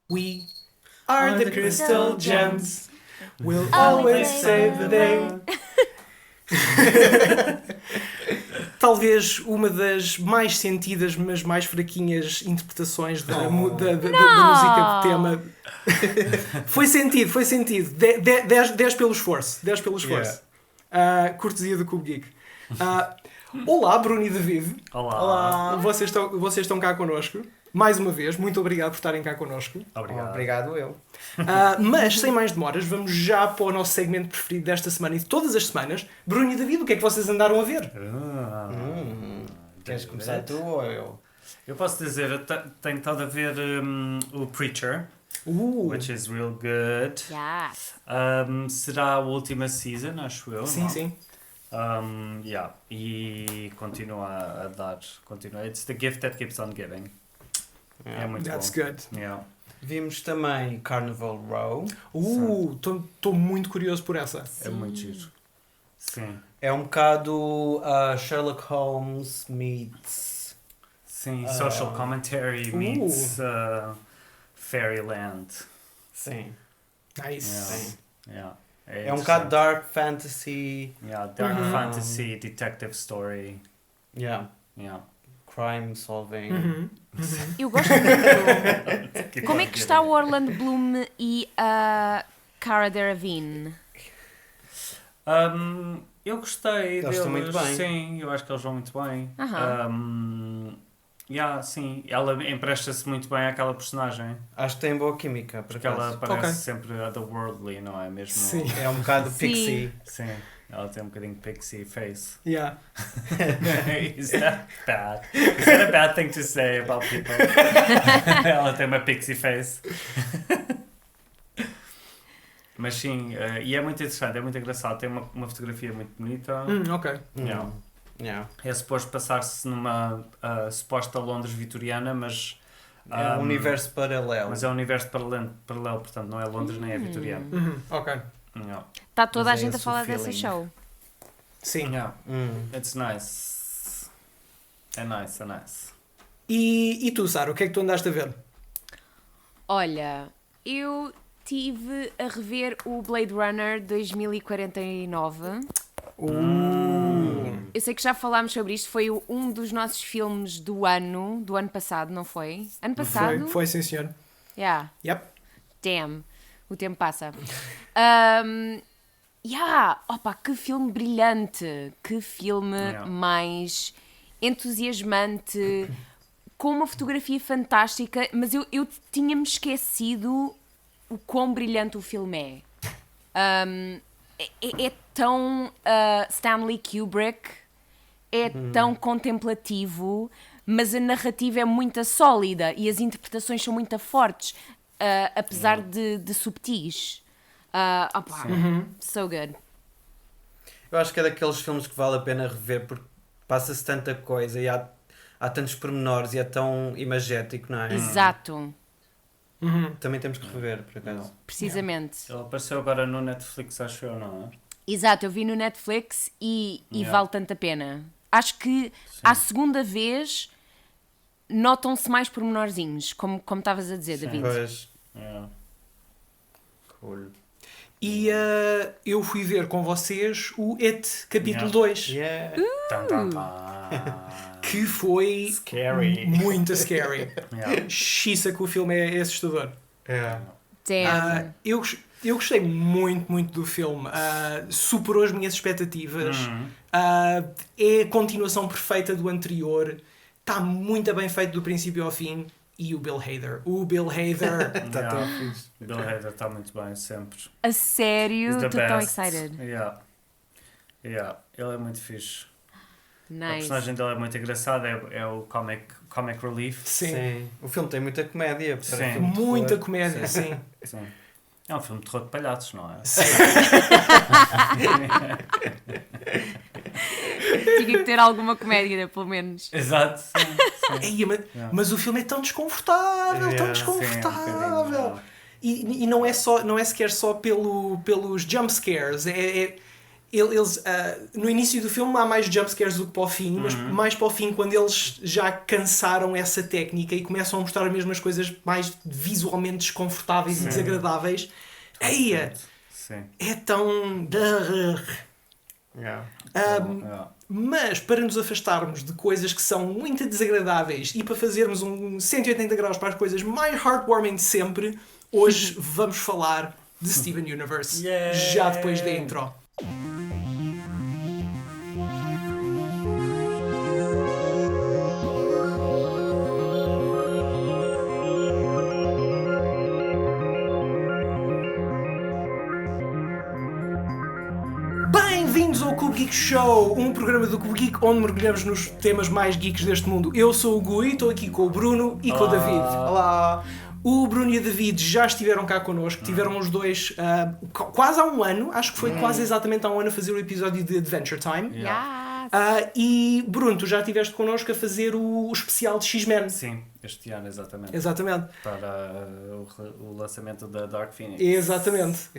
We are the crystal gems. We'll always save the day. Talvez uma das mais sentidas, mas mais fraquinhas interpretações da música de tema. Foi sentido. 10 pelo esforço. 10 pelo esforço. Cortesia do Cubo Geek. Olá, Bruno e David. Olá. Vocês estão cá connosco. Mais uma vez, muito obrigado por estarem cá connosco. Obrigado eu. Mas, sem mais demoras, vamos já para o nosso segmento preferido desta semana e de todas as semanas. Bruno e David, o que é que vocês andaram a ver? Queres começar tu ou eu? Eu posso dizer, eu tenho estado a ver o Preacher, which is real good. Yes. Será a última season, acho eu. Sim, não? sim. E continua a dar. It's the gift that keeps on giving. É muito That's bom. good. Yeah. Vimos também Carnival Row. Estou muito curioso por essa. É muito giro. Sim. É um bocado Sherlock Holmes meets... Sim, social commentary meets Fairyland. Sim. Nice. Sim. Yeah. É um bocado dark fantasy. Yeah, dark fantasy, detective story. Yeah. Yeah. Crime solving. Eu gosto muito. Como é que está o Orlando Bloom e a Cara Delevingne? Eu gostei deles. Estão muito bem. Sim, eu acho que eles vão muito bem. Sim, ela empresta-se muito bem àquela personagem. Acho que tem boa química, por Porque ela acaso. parece sempre otherworldly, não é mesmo? Sim. É um bocado Sim. pixie. Sim, ela tem um bocadinho de pixie face. Yeah. Is that bad? Is that a bad thing to say about people? Ela tem uma pixie face. Mas sim, e é muito interessante, é muito engraçado. Tem uma fotografia muito bonita. Ok. Yeah. Yeah. É suposto passar-se numa suposta Londres vitoriana, mas... É um universo paralelo. Mas é um universo paralelo, portanto não é Londres nem é vitoriano. Ok. Yeah. Está toda Mas a é gente a esse falar o dessa feeling. show. Sim. Yeah. It's nice. É nice. E tu, Sara, o que é que tu andaste a ver? Olha, eu estive a rever o Blade Runner 2049. Eu sei que já falámos sobre isto, foi um dos nossos filmes do ano passado, não foi? Ano passado? Foi sim, senhor. Yeah. Yep. Damn, o tempo passa. Opa, que filme brilhante, que filme mais entusiasmante, com uma fotografia fantástica, mas eu tinha-me esquecido o quão brilhante o filme é. É tão Stanley Kubrick, é tão contemplativo, mas a narrativa é muito sólida e as interpretações são muito fortes, apesar de subtis. So good. Eu acho que é daqueles filmes que vale a pena rever porque passa-se tanta coisa e há tantos pormenores e é tão imagético, não é? Exato, Também temos que rever, por acaso. precisamente. Ele apareceu agora no Netflix, acho eu, não é? Exato, eu vi no Netflix e vale tanto a pena. Acho que à segunda vez notam-se mais pormenorzinhos, como estavas a dizer, David. Pois. Yeah. Cool. E eu fui ver com vocês o It, capítulo Yeah. 2. Yeah. Que foi Scary. muito scary. Yeah. Xiça que o filme é assustador. Yeah. Damn. Eu gostei muito do filme. Superou as minhas expectativas. É a continuação perfeita do anterior. Está muito bem feito do princípio ao fim. E o Bill Hader. Está tão fixe. Bill Hader está muito bem, sempre. A sério, He's the estou tão best. excited. Yeah, ele é muito fixe. A Nice. personagem dele é muito engraçada, é o comic relief. Sim. O filme tem muita comédia. Sim. Para filme de Muita terror. comédia, sim. Sim. É um filme de terror de palhaços, não é? Tinha que ter alguma comédia, pelo menos. Exato. Sim. Ei, mas o filme é tão desconfortável, tão Yeah, desconfortável. E não é sequer só pelos jump scares. eles no início do filme há mais jumpscares do que para o fim, mas mais para o fim, quando eles já cansaram essa técnica e começam a mostrar as mesmas coisas mais visualmente desconfortáveis e desagradáveis, aí é tão... Mas para nos afastarmos de coisas que são muito desagradáveis e para fazermos um 180 graus para as coisas mais heartwarming de sempre, hoje vamos falar de Steven Universe, já depois da intro. Bem-vindos ao Cube Geek Show, um programa do Cube Geek onde mergulhamos nos temas mais geeks deste mundo. Eu sou o Gui, estou aqui com o Bruno e com o David. Olá! O Bruno e o David já estiveram cá connosco, tiveram os dois quase há um ano, acho que foi quase exatamente há um ano a fazer o episódio de Adventure Time. E Bruno, tu já estiveste connosco a fazer o especial de X-Men. Sim, este ano, exatamente. Exatamente. Para o lançamento da Dark Phoenix. Exatamente.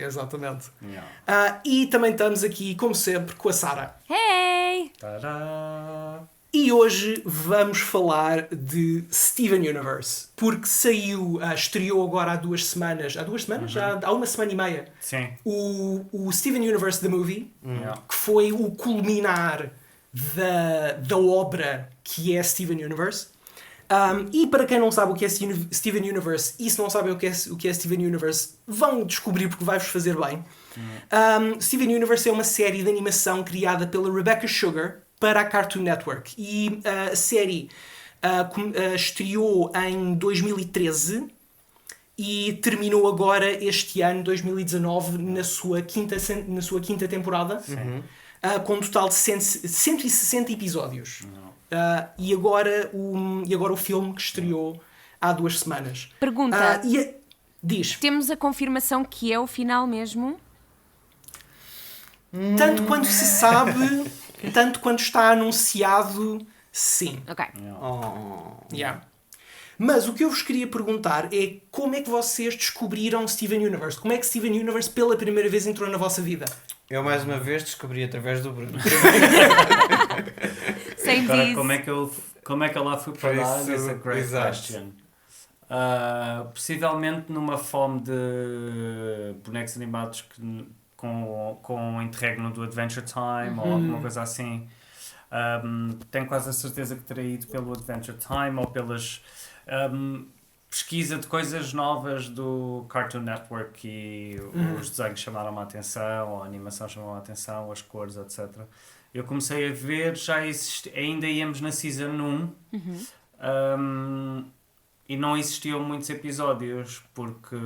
E também estamos aqui, como sempre, com a Sara. Hey! Tadá! E hoje vamos falar de Steven Universe, porque estreou agora há 2 semanas, já há uma semana e meia, Sim. o Steven Universe The Movie, que foi o culminar da obra que é Steven Universe. E para quem não sabe o que é Steven Universe, e se não sabem o que é Steven Universe, vão descobrir porque vai-vos fazer bem. Steven Universe é uma série de animação criada pela Rebecca Sugar para a Cartoon Network. E a série estreou em 2013 e terminou agora este ano, 2019, na sua quinta temporada, com um total de 160 episódios. E agora o filme que estreou há 2 semanas. Pergunta. Diz. Temos a confirmação que é o final mesmo? Tanto quanto se sabe, tanto quanto está anunciado, sim. Ok. Mas o que eu vos queria perguntar é como é que vocês descobriram Steven Universe? Como é que Steven Universe pela primeira vez entrou na vossa vida? Eu mais uma vez descobri através do Bruno. Sem Agora, diz. como é que eu lá fui parar? That's a great Exato. question. Possivelmente numa fome de bonecos animados com interregno do Adventure Time ou alguma coisa assim. Tenho quase a certeza que terei ido pelo Adventure Time ou pelas pesquisa de coisas novas do Cartoon Network e os desenhos chamaram a atenção, ou a animação chamou a atenção, as cores, etc. Eu comecei a ver, ainda íamos na Season 1 e não existiam muitos episódios porque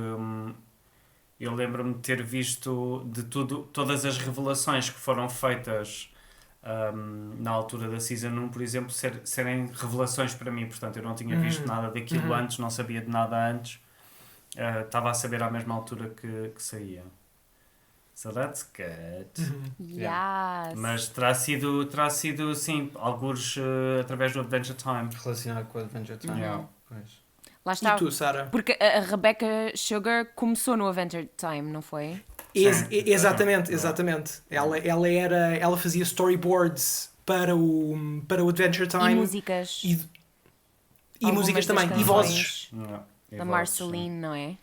eu lembro-me de ter visto de todas as revelações que foram feitas na altura da Season 1, por exemplo, serem revelações para mim. Portanto, eu não tinha visto nada daquilo antes, não sabia de nada antes. Estava a saber à mesma altura que saía. So that's good. Yes. Mas terá sido sim, alguns através do Adventure Time. Relacionado com o Adventure Time. Pois. Lá está. E tu, Sara? Porque a Rebecca Sugar começou no Adventure Time, não foi? Exatamente. Ela fazia storyboards para o Adventure Time. E músicas. E músicas também. E vozes. Da Marceline, não é?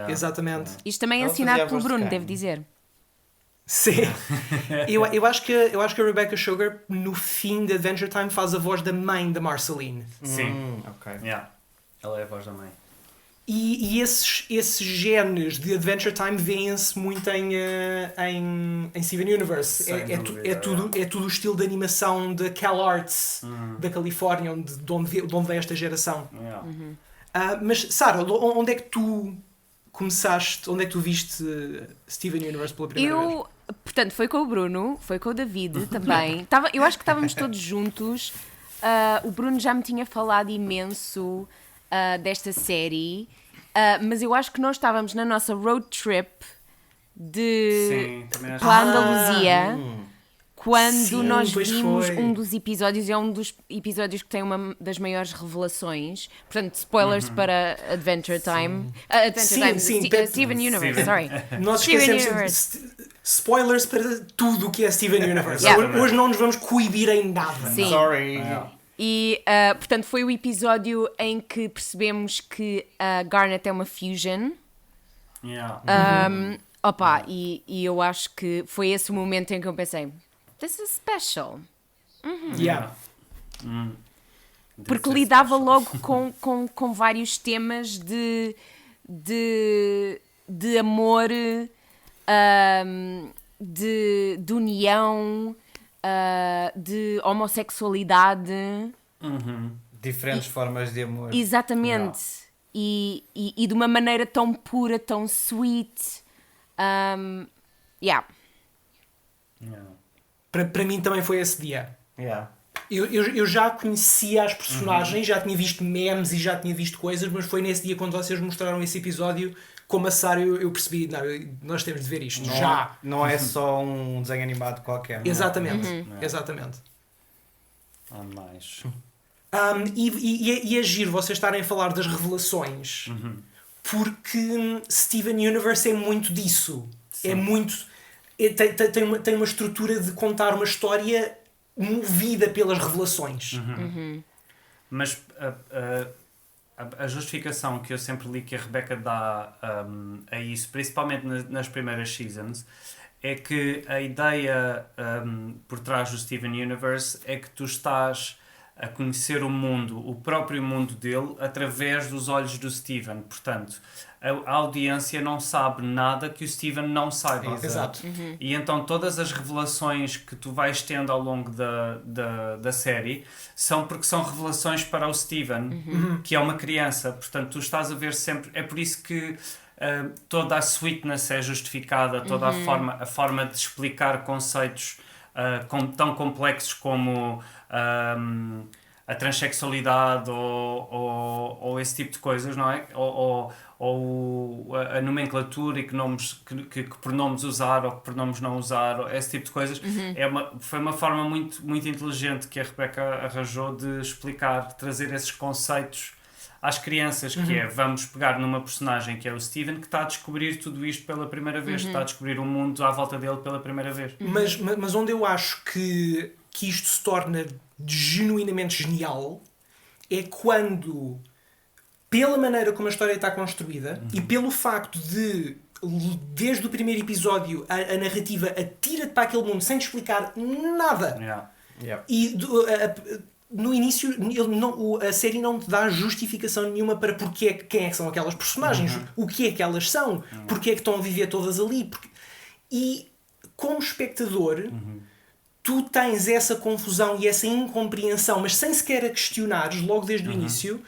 Exatamente. Isto também é Ela assinado fazia a pelo voz de Bruno, quem? devo dizer. Sim. eu acho que a Rebecca Sugar, no fim de Adventure Time, faz a voz da mãe da Marceline. Sim. Ok. Ela é a voz da mãe. E esses genes de Adventure Time vêem-se muito em Steven Universe. É tudo o estilo de animação da Cal Arts da Califórnia, de onde vem esta geração. Mas, Sara, onde é que tu começaste, onde é que tu viste Steven Universe pela primeira vez? Portanto, foi com o Bruno, foi com o David também. Eu acho que estávamos todos juntos. O Bruno já me tinha falado imenso desta série, mas eu acho que nós estávamos na nossa road trip Sim, também acho. para a Andaluzia quando Sim, nós pois vimos foi. um dos episódios, é um dos episódios que tem uma das maiores revelações. Portanto, spoilers para Adventure Time. Steven Universe, sorry. Nós Steven esquecemos Universe. spoilers para tudo o que é Steven Universe. Yeah. Hoje não nos vamos coibir em nada. Sim. Sorry. E, portanto, foi o episódio em que percebemos que a Garnet é uma Fusion. Yeah. Opa, e eu acho que foi esse o momento em que eu pensei, this is special. Yeah. Porque lidava logo com vários temas de amor, de união, de homossexualidade. Diferentes formas de amor. Exatamente. E de uma maneira tão pura, tão sweet. Yeah. Para mim também foi esse dia. Yeah. Eu já conhecia as personagens, já tinha visto memes e já tinha visto coisas, mas foi nesse dia quando vocês mostraram esse episódio, como a Sara, eu percebi, não, nós temos de ver isto, já. Não é só um desenho animado qualquer. Não é? Exatamente, exatamente. Há mais. E é giro vocês estarem a falar das revelações, porque Steven Universe é muito disso. Sim. É muito... Tem uma estrutura de contar uma história movida pelas revelações. Mas a justificação que eu sempre li que a Rebecca dá a isso, principalmente nas primeiras seasons, é que a ideia por trás do Steven Universe é que tu estás a conhecer o mundo, o próprio mundo dele, através dos olhos do Steven. Portanto, a audiência não sabe nada que o Steven não saiba. Exato. E então todas as revelações que tu vais tendo ao longo da série são porque são revelações para o Steven, que é uma criança. Portanto, tu estás a ver sempre... É por isso que toda a sweetness é justificada, toda a forma de explicar conceitos tão complexos como a transexualidade ou esse tipo de coisas, não é? Ou a nomenclatura e que pronomes usar ou que pronomes não usar, ou esse tipo de coisas. Foi uma forma muito, muito inteligente que a Rebecca arranjou de explicar, trazer esses conceitos às crianças, que é, vamos pegar numa personagem que é o Steven, que está a descobrir tudo isto pela primeira vez, que está a descobrir o mundo à volta dele pela primeira vez. Mas onde eu acho que isto se torna genuinamente genial é quando, pela maneira como a história está construída e pelo facto de, desde o primeiro episódio, a narrativa atira-te para aquele mundo sem te explicar nada. Yeah. E no início a série não te dá justificação nenhuma para quem é que são aquelas personagens, o que é que elas são, porque é que estão a viver todas ali. E como espectador, tu tens essa confusão e essa incompreensão, mas sem sequer a questionares logo desde o início,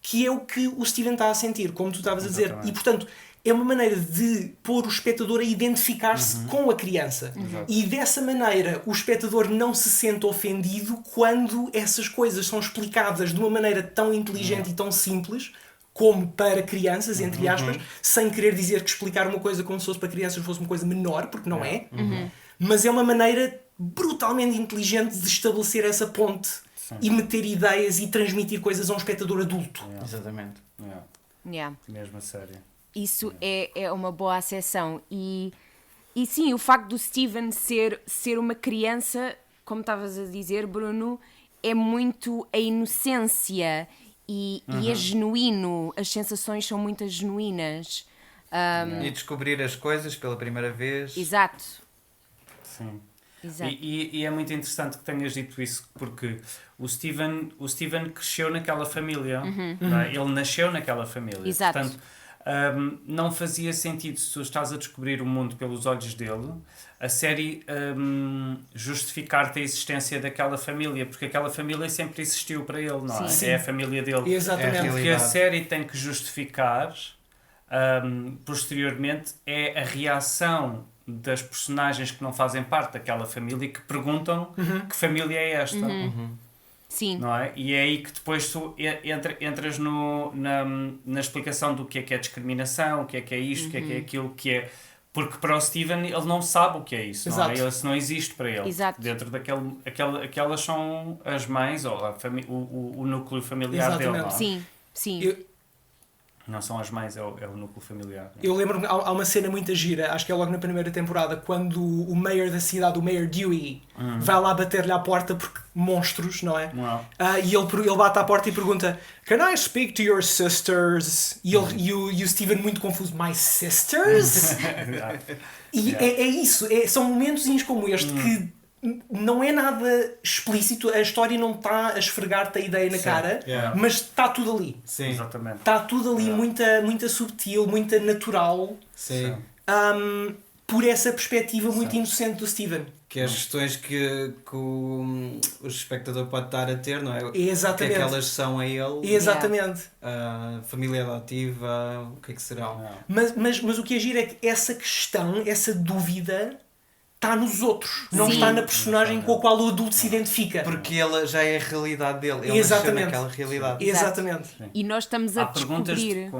que é o que o Steven está a sentir, como tu estavas a dizer. Exatamente. E portanto é uma maneira de pôr o espectador a identificar-se com a criança. E dessa maneira o espectador não se sente ofendido quando essas coisas são explicadas de uma maneira tão inteligente e tão simples como para crianças, entre aspas, sem querer dizer que explicar uma coisa como se fosse para crianças fosse uma coisa menor, porque não é. Mas é uma maneira brutalmente inteligente de estabelecer essa ponte e meter ideias e transmitir coisas a um espectador adulto. Exatamente. Yeah. Mesmo a série. Isso é uma boa acessão. E sim, o facto do Steven ser uma criança, como estavas a dizer, Bruno, é muito a inocência e é genuíno. As sensações são muito genuínas. E descobrir as coisas pela primeira vez. Exato. Sim. Exato. E é muito interessante que tenhas dito isso, porque o Steven cresceu naquela família. Não é? Ele nasceu naquela família. Exato. Portanto, não fazia sentido, se tu estás a descobrir o mundo pelos olhos dele, a série justificar-te a existência daquela família, porque aquela família sempre existiu para ele, não é? Sim. É a família dele. Exatamente. O que a série tem que justificar posteriormente é a reação das personagens que não fazem parte daquela família, que perguntam que família é esta. Sim. Não é? E é aí que depois tu entras na explicação do que é discriminação, o que é isto, o que é aquilo, que é Porque para o Steven ele não sabe o que é isso, não é? Exato. Isso não existe para ele. Exato. Dentro aquelas são as mães ou o núcleo familiar dele, não é? Sim, sim. Não são as mães, é o núcleo familiar. Eu lembro-me, há uma cena muito gira, acho que é logo na primeira temporada, quando o mayor da cidade, o Mayor Dewey, vai lá bater-lhe à porta porque monstros, não é? E ele bate à porta e pergunta: Can I speak to your sisters? E o Steven muito confuso: My sisters? E é isso, são momentos como este que não é nada explícito, a história não está a esfregar-te a ideia na cara, mas está tudo ali. Sim. Exatamente. Está tudo ali muito subtil, muito natural. Sim. Por essa perspectiva muito inocente do Steven. Que é as questões que o espectador pode estar a ter, não é? Exatamente. O que é que elas são a ele? Exatamente. Família adotiva, o que é que serão? Mas o que é giro é que essa questão, essa dúvida, está nos outros. Não Sim. está na personagem com a qual o adulto se identifica. Porque ela já é a realidade dele. Ele Exatamente. nasceu naquela realidade. Exatamente. E nós estamos a Há perguntas descobrir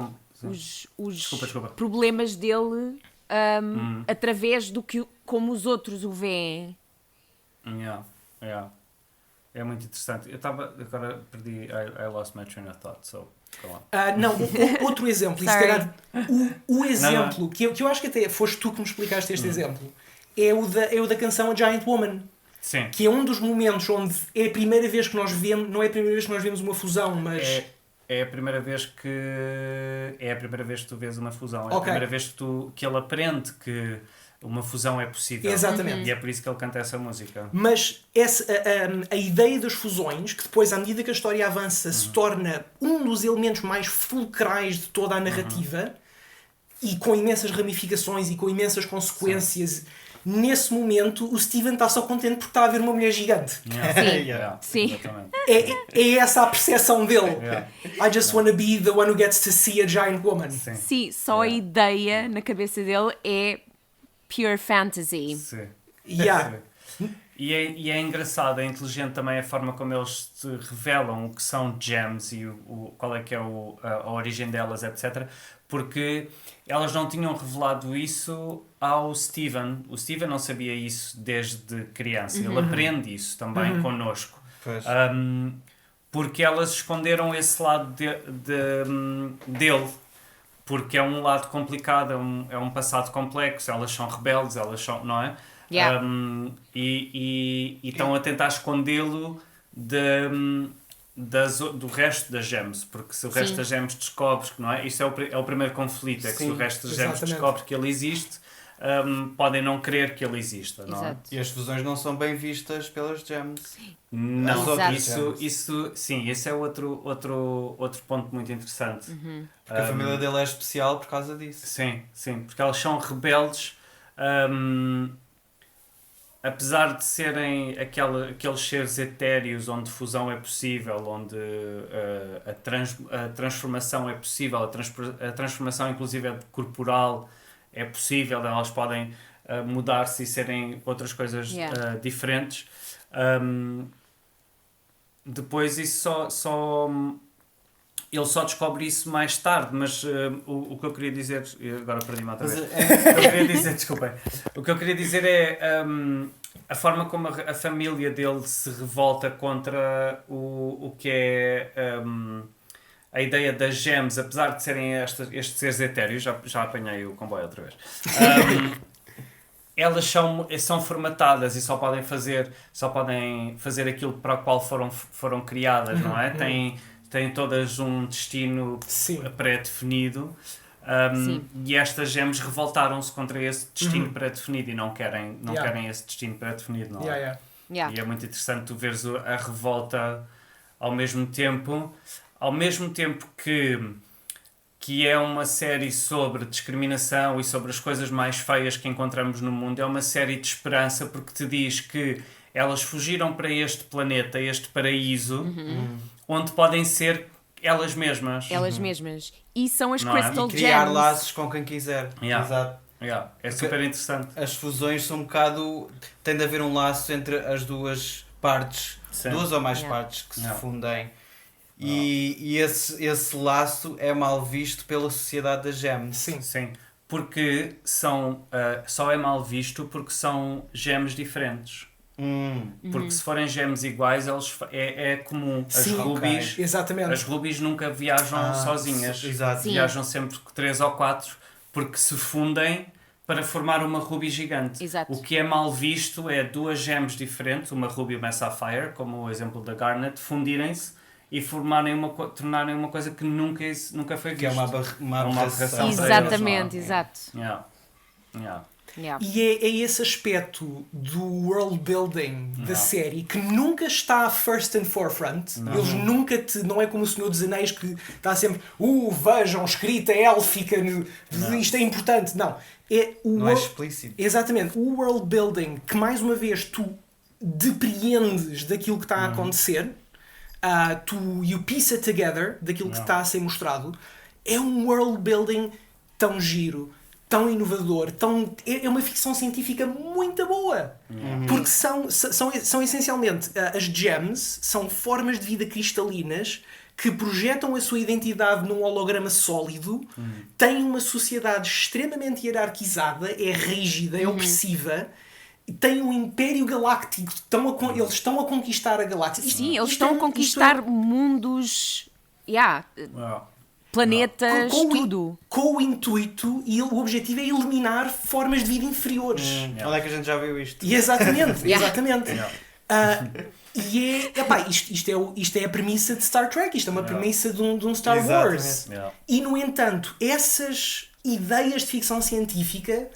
os Desculpa. problemas dele através do que como os outros o veem. É muito interessante. Eu estava. Agora perdi. I lost my train of thought, so go on. Não, outro exemplo. E se Sorry. calhar o exemplo que eu acho que até foste tu que me explicaste este exemplo. É o da canção A Giant Woman. Sim. Que é um dos momentos onde é a primeira vez que nós vemos, não é a primeira vez que nós vemos uma fusão, mas... É a primeira vez que tu vês uma fusão. É Ok. a primeira vez que ele aprende que uma fusão é possível. Exatamente. E é por isso que ele canta essa música. Mas a ideia das fusões, que depois, à medida que a história avança, se torna um dos elementos mais fulcrais de toda a narrativa, e com imensas ramificações e com imensas consequências... Nesse momento, o Steven está só contente porque está a ver uma mulher gigante. Sim. Exatamente. É essa a percepção dele. Yeah. I just want to be the one who gets to see a giant woman. Sim, só a ideia na cabeça dele é pure fantasy. Sim. Yeah. E é engraçado, é inteligente também a forma como eles te revelam o que são gems e qual é que é a origem delas, etc. Porque elas não tinham revelado isso ao Steven. O Steven não sabia isso desde criança. Ele aprende isso também connosco. Porque elas esconderam esse lado dele. Porque é um lado complicado, é um passado complexo. Elas são rebeldes, elas são, não é? Yeah. E estão a tentar escondê-lo do resto das gems, porque se o resto das gems descobres que não é, isso é o primeiro conflito, é que se o resto das gems descobre que ele existe, podem não crer que ele exista, não é? E as fusões não são bem vistas pelas gems. Não, Exato. esse é outro ponto muito interessante. Porque a família dele é especial por causa disso. Sim, porque elas são rebeldes. Apesar de serem aqueles seres etéreos onde fusão é possível, onde a transformação é possível, a transformação inclusive corporal é possível, elas podem mudar-se e serem outras coisas diferentes. Depois isso ele só descobre isso mais tarde, mas o que eu queria dizer... Agora perdi-me outra vez. O que eu queria dizer é a forma como a família dele se revolta contra o que é a ideia das gems, apesar de serem estes seres etéreos, já apanhei o comboio outra vez. Elas são formatadas e só podem fazer aquilo para o qual foram criadas, não é? Têm todas um destino pré-definido e estas gems revoltaram-se contra esse destino pré-definido e não querem esse destino pré-definido, não é? E é muito interessante tu veres a revolta ao mesmo tempo que é uma série sobre discriminação e sobre as coisas mais feias que encontramos no mundo. É uma série de esperança porque te diz que elas fugiram para este planeta, este paraíso, onde podem ser elas mesmas. Elas mesmas. E são as Não é? Crystal E criar Gems. laços com quem quiser. Exato. É super interessante. As fusões são um bocado... Tem de haver um laço entre as duas partes. Sim. Duas ou mais partes que se fundem. E esse laço é mal visto pela sociedade das gems. Sim. Sim, porque só é mal visto porque são gems diferentes. Porque se forem gems iguais, é comum. As Sim, rubies, exatamente. as rubies nunca viajam sozinhas. Exato. Viajam sempre 3 ou 4 porque se fundem para formar uma ruby gigante. Exato. O que é mal visto é 2 gems diferentes, uma ruby e uma sapphire, como o exemplo da Garnet, fundirem-se e tornarem uma coisa que nunca foi visto. Que é uma aberração. Exatamente, exato. Yeah. Yeah. Yeah. E é esse aspecto do world building da série que nunca está first and forefront. Eles nunca não é como o Senhor dos Anéis que está sempre vejam, escrita élfica, isto é importante. Não. Não é explícito. Exatamente. O world building que mais uma vez tu depreendes daquilo que está a acontecer, you piece it together daquilo que está a ser mostrado, é um world building tão giro, tão inovador, é uma ficção científica muito boa. Porque são essencialmente as gems, são formas de vida cristalinas que projetam a sua identidade num holograma sólido, têm uma sociedade extremamente hierarquizada, é rígida, é opressiva, tem um império galáctico, eles estão a conquistar a galáxia. Sim, eles estão a conquistar mundos, planetas, tudo. Com o intuito e o objetivo é eliminar formas de vida inferiores. Onde é que a gente já viu isto? E exatamente. Isto é a premissa de Star Trek, isto é uma premissa de um Star Wars. E no entanto, essas ideias de ficção científica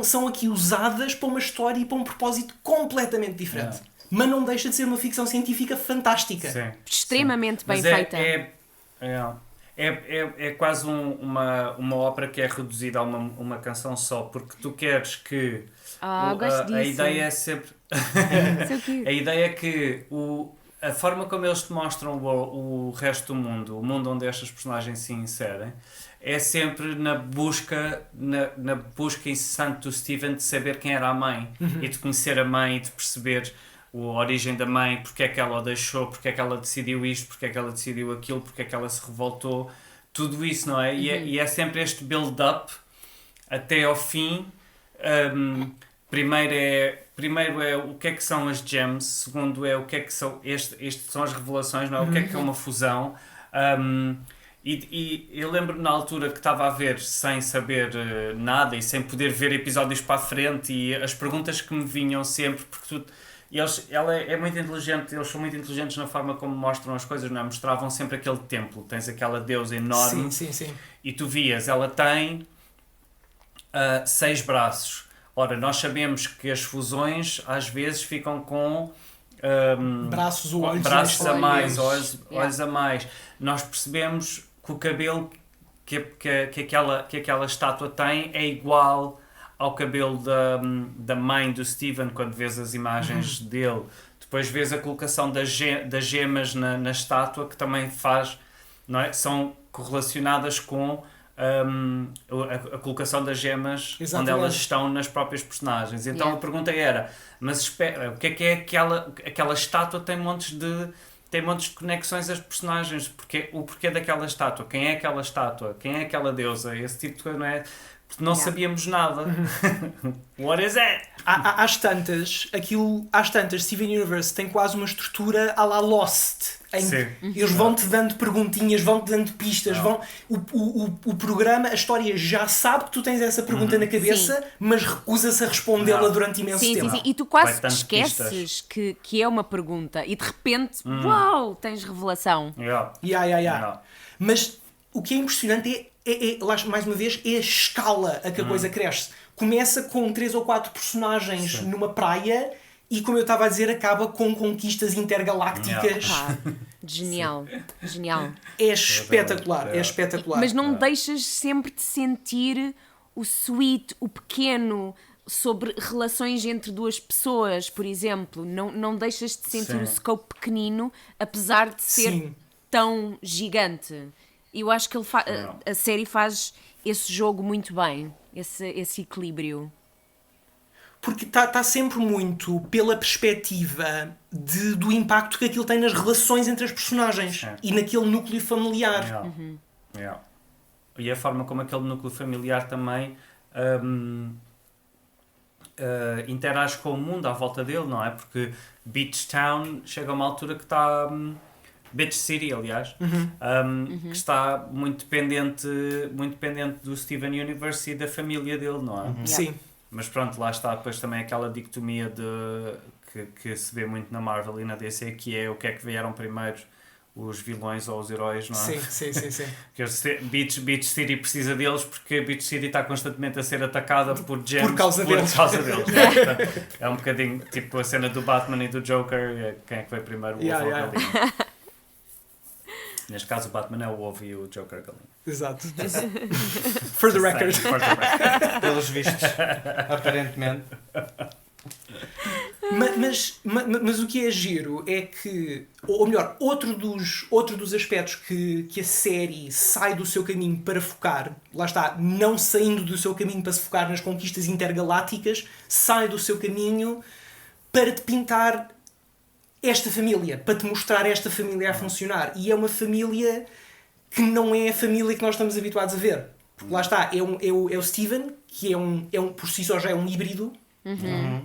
são aqui usadas para uma história e para um propósito completamente diferente. Mas não deixa de ser uma ficção científica fantástica. Sim. Extremamente bem Mas feita. É quase uma ópera que é reduzida a uma canção só, porque tu queres que gosto disso. a ideia é sempre a ideia é que a forma como eles te mostram o resto do mundo, o mundo onde estas personagens se inserem, é sempre na busca incessante do Steven de saber quem era a mãe e de conhecer a mãe e de perceber a origem da mãe, porque é que ela o deixou, porque é que ela decidiu isto, porque é que ela decidiu aquilo, porque é que ela se revoltou, tudo isso, não é? E é sempre este build-up até ao fim. Primeiro é o que é que são as gems, segundo é o que é que são, são as revelações, não é? O que é uma fusão. E eu lembro-me na altura que estava a ver sem saber nada e sem poder ver episódios para a frente, e as perguntas que me vinham sempre, porque ela é muito inteligente, eles são muito inteligentes na forma como mostram as coisas, não é? Mostravam sempre aquele templo, tens aquela deusa enorme, sim. E tu vias, ela tem 6 braços. Ora, nós sabemos que as fusões às vezes ficam com braços ou olhos a mais, olhos a mais. Nós percebemos que o cabelo que aquela estátua tem é igual ao cabelo da mãe do Steven, quando vês as imagens dele. Depois vês a colocação das gemas na estátua, que também não é? São correlacionadas com a colocação das gemas. Exatamente. Onde elas estão nas próprias personagens. Então a pergunta era, mas espera, o que é aquela estátua tem montes de conexões às personagens? O porquê daquela estátua? Quem é aquela estátua? Quem é aquela deusa? Esse tipo de coisa, não é? Porque não sabíamos nada. What is it? Às tantas, Steven Universe tem quase uma estrutura à la Lost. Eles vão-te dando perguntinhas, vão-te dando pistas. O programa, a história já sabe que tu tens essa pergunta na cabeça, mas recusa-se a respondê-la durante imenso tempo. Sim. E tu quase te esqueces que é uma pergunta e de repente, uau, tens revelação. Mas o que é impressionante mais uma vez, é a escala a que a coisa cresce. Começa com 3 ou 4 personagens numa praia e, como eu estava a dizer, acaba com conquistas intergalácticas. Genial. É espetacular. Mas não deixas sempre de sentir o sweet, o pequeno, sobre relações entre duas pessoas, por exemplo. Não deixas de sentir o scope pequenino, apesar de ser tão gigante. Eu acho que a série faz esse jogo muito bem, esse equilíbrio. Porque está sempre muito pela perspectiva do impacto que aquilo tem nas relações entre as personagens e naquele núcleo familiar. e a forma como aquele núcleo familiar também interage com o mundo à volta dele, não é? Porque Beach Town chega a uma altura que está... Beach City, aliás, que está muito dependente do Steven Universe e da família dele, não é? Sim. Mas pronto, lá está depois também aquela dicotomia que se vê muito na Marvel e na DC, que é o que é que vieram primeiro, os vilões ou os heróis, não é? Sim. Que Beach City precisa deles porque Beach City está constantemente a ser atacada por gems Por causa deles. Né? Portanto, é um bocadinho tipo a cena do Batman e do Joker, quem é que foi primeiro, o ovo ou a galinha? Neste caso o Batman é o ovo e o Joker a galinha. Exato. For the record. Pelos vistos, aparentemente. Mas o que é giro é que, ou melhor, outro dos aspectos que a série sai do seu caminho para focar, lá está, não saindo do seu caminho para se focar nas conquistas intergalácticas, sai do seu caminho para te pintar esta família, para te mostrar esta família a funcionar. E é uma família que não é a família que nós estamos habituados a ver. Porque lá está, é o Steven, que por si só já é um híbrido,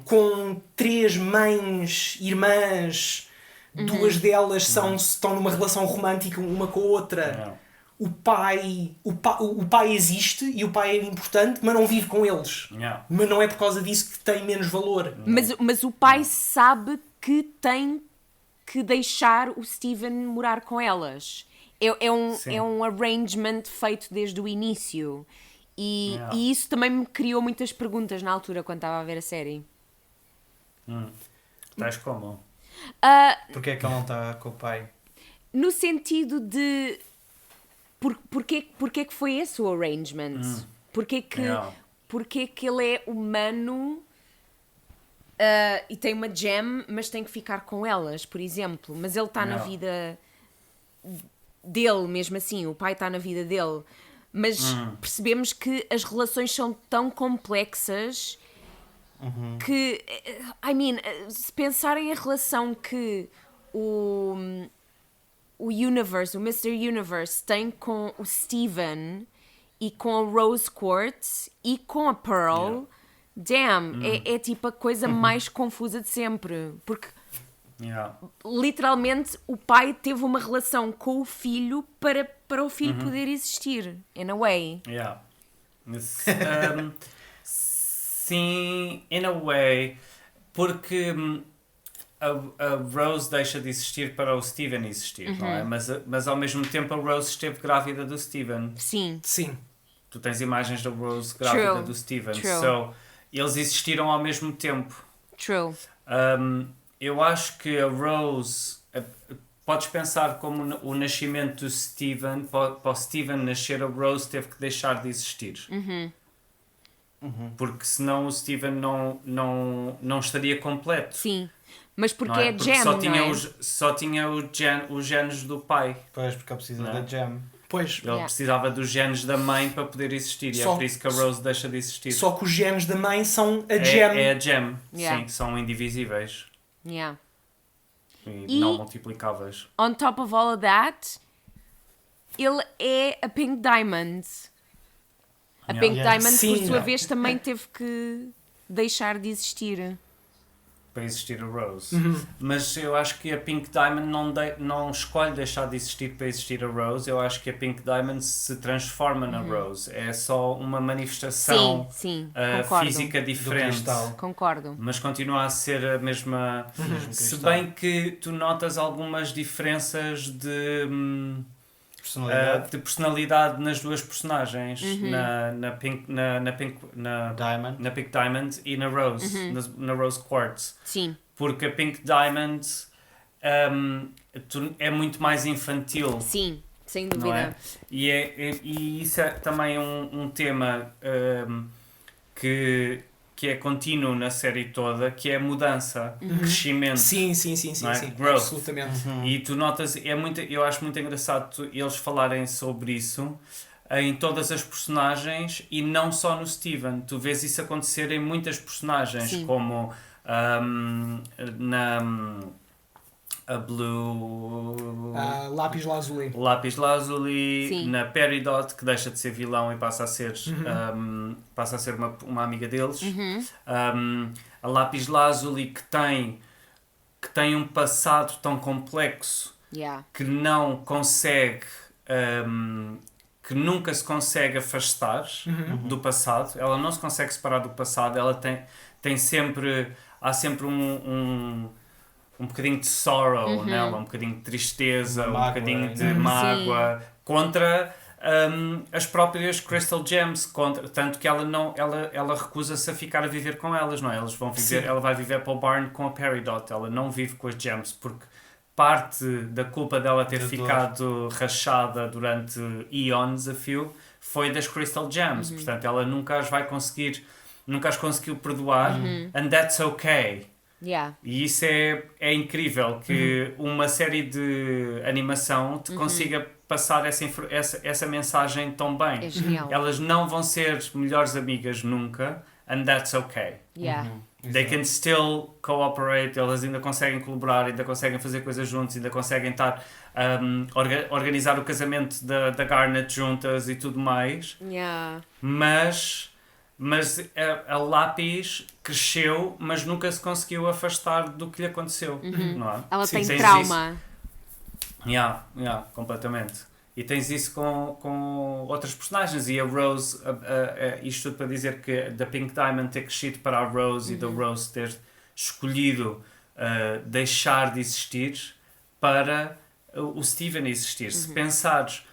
com 3 mães, irmãs, 2 delas estão numa relação romântica uma com a outra. O pai existe e o pai é importante, mas não vive com eles. Mas não é por causa disso que tem menos valor. Mas o pai sabe que tem que deixar o Steven morar com elas. É um arrangement feito desde o início. E isso também me criou muitas perguntas na altura quando estava a ver a série. Estás como? Porquê é que ele não está com o pai? No sentido de... Porquê que foi esse o arrangement? Porquê que ele é humano e tem uma gem, mas tem que ficar com elas, por exemplo? Mas ele está na vida dele, mesmo assim. O pai está na vida dele. Mas percebemos que as relações são tão complexas que... se pensarem a relação que o Mr. Universe tem com o Steven e com a Rose Quartz e com a Pearl, é tipo a coisa mais confusa de sempre. Porque literalmente o pai teve uma relação com o filho para o filho poder existir, in a way. Sim, in a way, porque a Rose deixa de existir para o Steven existir, não é? Mas ao mesmo tempo a Rose esteve grávida do Steven. Sim. Tu tens imagens da Rose grávida do Steven. So, eles existiram ao mesmo tempo. True. Eu acho que a Rose... Podes pensar como o nascimento do Steven... Para o Steven nascer, a Rose teve que deixar de existir. Porque senão o Steven não estaria completo. Sim. Mas porque é a gem, só tinha os genes do pai. Pois, porque ele precisa da gem. Pois. Ele precisava dos genes da mãe para poder existir. E é por isso que a Rose deixa de existir. Só que os genes da mãe são a gem. É a gem. Sim, são indivisíveis. E não multiplicáveis. On top of all of that, ele é a Pink Diamond. A Pink Diamond, por sua vez, também teve que deixar de existir. Para existir a Rose. Mas eu acho que a Pink Diamond não escolhe deixar de existir para existir a Rose. Eu acho que a Pink Diamond se transforma na Rose. É só uma manifestação física diferente. Concordo. Mas continua a ser a mesma... Se bem que tu notas algumas diferenças de personalidade nas duas personagens, na Pink Diamond e na Rose, na Rose Quartz. Sim. Porque a Pink Diamond é muito mais infantil. Sim, sem dúvida. Não é? E isso é também um tema que é contínuo na série toda, que é a mudança, crescimento. Sim, growth. Absolutamente. E tu notas, eu acho muito engraçado eles falarem sobre isso em todas as personagens e não só no Steven. Tu vês isso acontecer em muitas personagens, como a Blue... Lápis Lazuli. Lápis Lazuli, Sim. na Peridot, que deixa de ser vilão e passa a ser, uma amiga deles. A Lápis Lazuli, que tem um passado tão complexo Yeah. que não consegue, que nunca se consegue afastar do passado. Ela não se consegue separar do passado. Ela tem sempre, há sempre um bocadinho de sorrow nela, um bocadinho de tristeza, Mágoa, bocadinho de né? mágoa contra as próprias Crystal Gems, tanto que ela recusa-se a ficar a viver com elas, não é? Eles vão viver, Sim. ela vai viver para o Barn com a Peridot, ela não vive com as Gems, porque parte da culpa dela ter Da dor. ficado rachada durante eons a fio foi das Crystal Gems, portanto ela nunca as conseguiu perdoar, and that's okay. Yeah. E isso é incrível, que uma série de animação te consiga passar essa mensagem tão bem. É genial. Elas não vão ser melhores amigas nunca, and that's okay. Yeah. They can still cooperate, elas ainda conseguem colaborar, ainda conseguem fazer coisas juntos, ainda conseguem estar organizar o casamento da Garnet juntas e tudo mais, Yeah. mas a Lápis cresceu, mas nunca se conseguiu afastar do que lhe aconteceu, não é? Ela Sim, tem tens trauma. Completamente. E tens isso com outras personagens. E a Rose, isto tudo para dizer que da Pink Diamond ter crescido para a Rose e da Rose ter escolhido deixar de existir para o Steven existir. Se pensares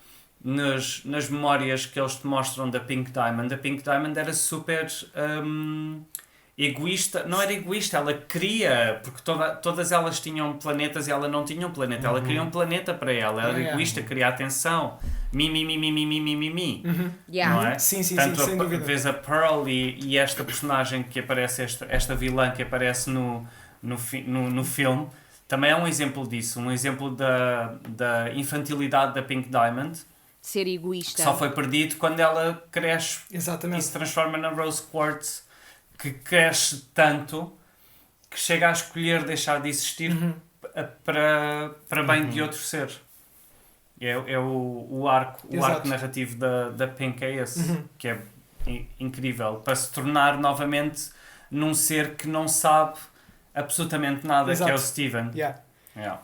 nas memórias que eles te mostram da Pink Diamond, a Pink Diamond era super egoísta. Não era egoísta, ela queria, porque todas elas tinham planetas e ela não tinha um planeta. Ela queria um planeta para ela, era egoísta, queria atenção. Mi. Yeah. Não é? Sim, Tanto sem dúvida. vês a Pearl e esta personagem que aparece, esta vilã que aparece no filme, também é um exemplo disso, um exemplo da infantilidade da Pink Diamond, Ser que egoísta. só foi perdido quando ela cresce e Exatamente. se transforma na Rose Quartz, que cresce tanto que chega a escolher deixar de existir para bem de outro ser. É o arco Exato. narrativo da Pink é esse, que é incrível, para se tornar novamente num ser que não sabe absolutamente nada, Exato. que é o Steven. Yeah. Yeah.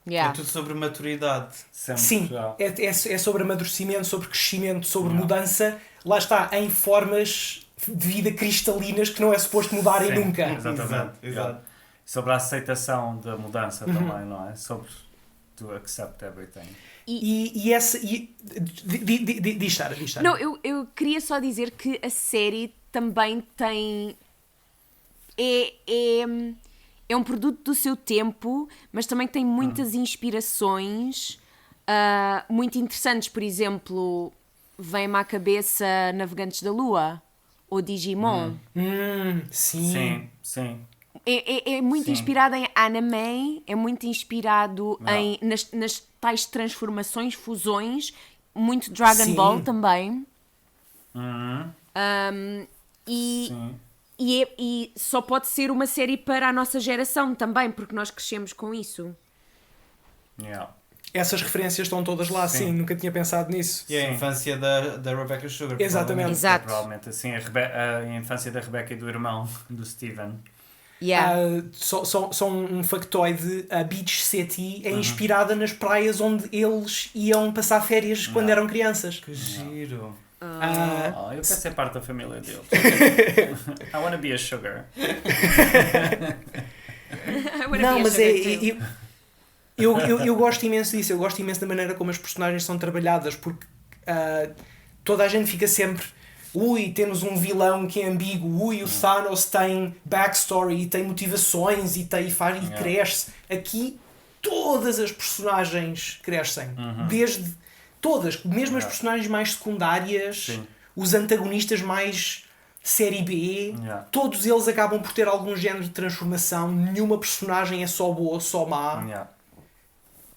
Yeah. É tudo sobre maturidade. Sempre Sim, já. é sobre amadurecimento, sobre crescimento, sobre mudança. Lá está, em formas de vida cristalinas que não é suposto mudarem Sim, nunca. Exatamente. Exato. Sobre a aceitação da mudança também, não é? Sobre to accept everything. E essa. Diz, Sara. Não, eu queria só dizer que a série também tem. É um produto do seu tempo, mas também tem muitas inspirações muito interessantes. Por exemplo, vem-me à cabeça Navegantes da Lua ou Digimon. Sim. Sim. É muito Sim. inspirado em anime, é muito inspirado nas tais transformações, fusões, muito Dragon Sim. Ball também. E Sim. E só pode ser uma série para a nossa geração também, porque nós crescemos com isso. Yeah. Essas referências estão todas lá, sim. Nunca tinha pensado nisso. E a Sim. infância da Rebecca Sugar. Exatamente. Exato. Provavelmente assim, a infância da Rebecca e do irmão do Steven. Yeah. Só um factoide, a Beach City é inspirada nas praias onde eles iam passar férias quando eram crianças. Que giro. Eu quero ser parte da família deles. I wanna be a sugar. Não, mas eu gosto imenso disso. Eu gosto imenso da maneira como as personagens são trabalhadas, porque toda a gente fica sempre temos um vilão que é ambíguo, o Thanos tem backstory e tem motivações e cresce. Aqui todas as personagens crescem, desde todas, mesmo as personagens mais secundárias, Sim. os antagonistas mais série B, todos eles acabam por ter algum género de transformação. Nenhuma personagem é só boa, só má. Yeah.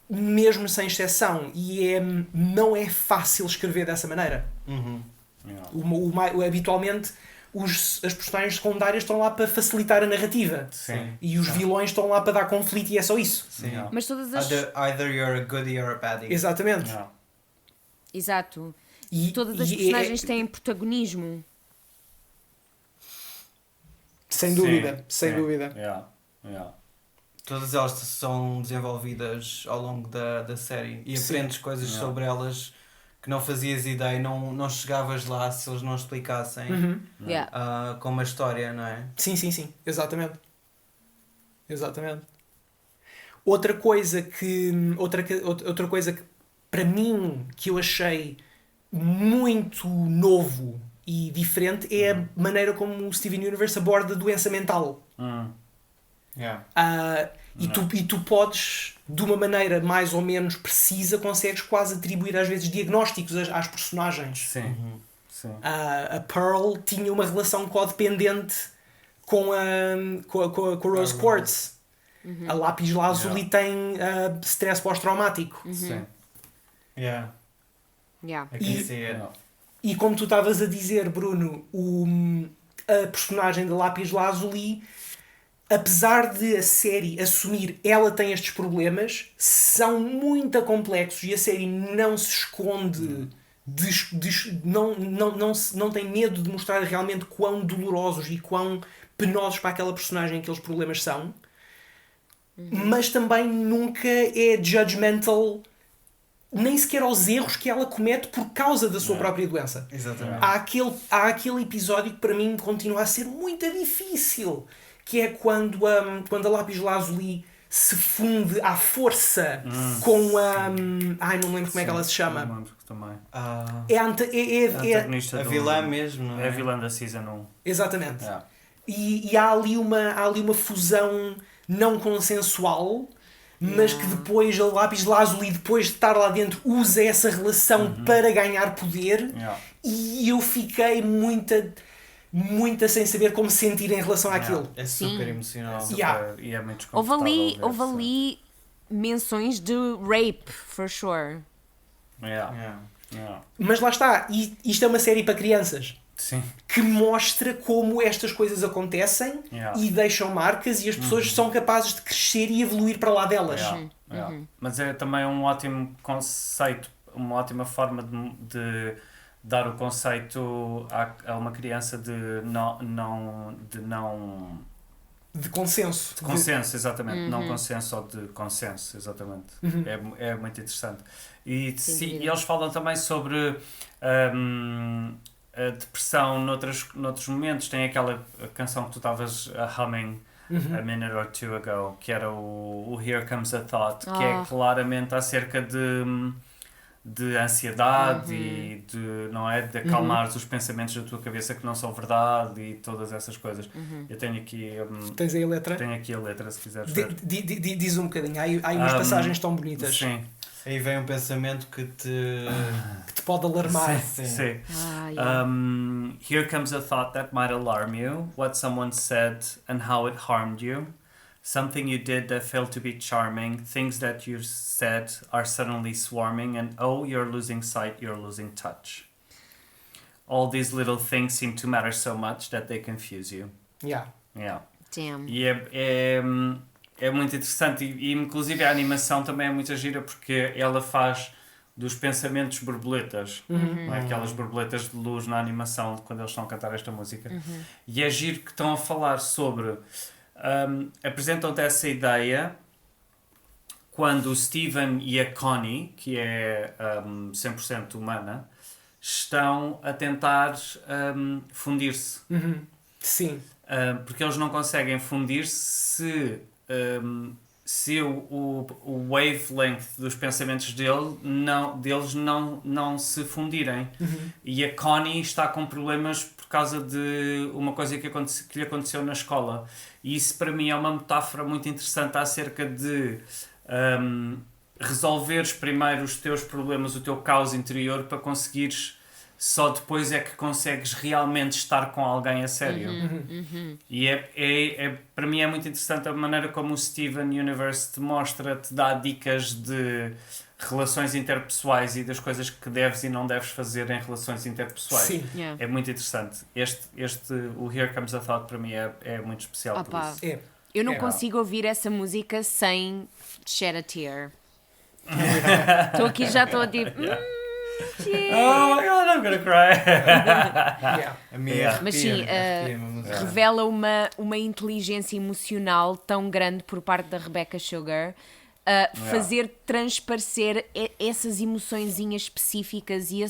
Mesmo sem exceção, e não é fácil escrever dessa maneira. Yeah. Habitualmente as personagens secundárias estão lá para facilitar a narrativa. Sim. E os vilões estão lá para dar conflito e é só isso. Sim. Yeah. Mas todas as... Either you're a goodie or a baddie. Exatamente. Yeah. Exato. E, Todas as e personagens têm protagonismo. sem dúvida, Sim, sem sim. dúvida. Yeah. Yeah. Todas elas são desenvolvidas ao longo da série e Sim. aprendes coisas Yeah. sobre elas que não fazias ideia, não chegavas lá se eles não explicassem Uhum. Yeah. com uma história, não é? Sim, sim, sim, exatamente. Exatamente. Outra coisa que para mim que eu achei muito novo e diferente é a maneira como o Steven Universe aborda a doença mental. Yeah. E tu podes, de uma maneira mais ou menos precisa, consegues quase atribuir às vezes diagnósticos às personagens. Sim. Sim. A Pearl tinha uma relação codependente com a Rose Quartz. A Lápis Lazuli tem stress pós-traumático. Sim. Yeah. Yeah. I can E- see it. E como tu estavas a dizer, Bruno, a personagem da Lápis Lazuli, apesar de a série assumir ela tem estes problemas, são muito complexos e a série não se esconde, não tem medo de mostrar realmente quão dolorosos e quão penosos para aquela personagem aqueles problemas são, mas também nunca é judgmental nem sequer aos erros que ela comete por causa da sua própria doença. Exatamente. Há aquele episódio que para mim continua a ser muito difícil, que é quando a Lápis Lazuli se funde à força com a... ai, não lembro como é que ela se chama. Não lembro também. É a Antagonista A do- vilã mesmo, não É é? a vilã da Season 1. exatamente. Yeah. E há ali uma fusão não consensual, mas que depois a Lápis Lazuli, depois de estar lá dentro, usa essa relação para ganhar poder. Yeah. E eu fiquei muita sem saber como sentir em relação àquilo. É super Sim. emocional. Super- Yeah. E é muito Houve desconfortável ali, ver, houve ali menções de rape, for sure. sim. Yeah. Yeah. Yeah. Mas lá está, isto é uma série para crianças Sim. que mostra como estas coisas acontecem Yeah. e deixam marcas e as pessoas são capazes de crescer e evoluir para lá delas. Yeah. Yeah. Mas é também um ótimo conceito, uma ótima forma de dar o conceito a uma criança de não De consenso. de consenso, exatamente, não consenso ou de consenso, exatamente. É muito interessante. E dúvida. eles falam também sobre a depressão noutros momentos. Tem aquela canção que tu estavas humming a minute or two ago, que era o Here Comes a Thought, que é claramente acerca de ansiedade e de acalmar os pensamentos da tua cabeça que não são verdade e todas essas coisas. Eu tenho aqui Tens aí a letra? a letra, se quiseres Di- ver. Diz um bocadinho. Há aí umas passagens tão bonitas Sim, Aí vem um pensamento que te... que te pode alarmar. sim. Yeah. Here comes a thought that might alarm you, what someone said and how it harmed you. Something you did that failed to be charming, things that you said are suddenly swarming, and oh, you're losing sight, you're losing touch. All these little things seem to matter so much that they confuse you. Yeah. Yeah. Damn. E é muito interessante, e inclusive a animação também é muito gira porque ela faz dos pensamentos borboletas, não é? Aquelas borboletas de luz na animação quando eles estão a cantar esta música. E é giro que estão a falar sobre. Apresentam-te essa ideia quando o Steven e a Connie, que é 100% humana, estão a tentar fundir-se. Sim. Porque eles não conseguem fundir-se se o wavelength dos pensamentos deles não se fundirem. E a Connie está com problemas por causa de uma coisa que lhe aconteceu na escola. E isso para mim é uma metáfora muito interessante acerca de resolveres primeiro os teus problemas, o teu caos interior, para conseguires, só depois é que consegues realmente estar com alguém a sério. E para mim é muito interessante a maneira como o Steven Universe te mostra, te dá dicas de relações interpessoais e das coisas que deves e não deves fazer em relações interpessoais. Sim. É muito interessante. O Here Comes a Thought para mim é muito especial por isso. Eu não consigo ouvir essa música sem shed a tear. Estou aqui, já estou tipo... Oh my god, I'm gonna cry. Mas sim, revela uma inteligência emocional tão grande por parte da Rebecca Sugar, fazer transparecer essas emoçõezinhas específicas e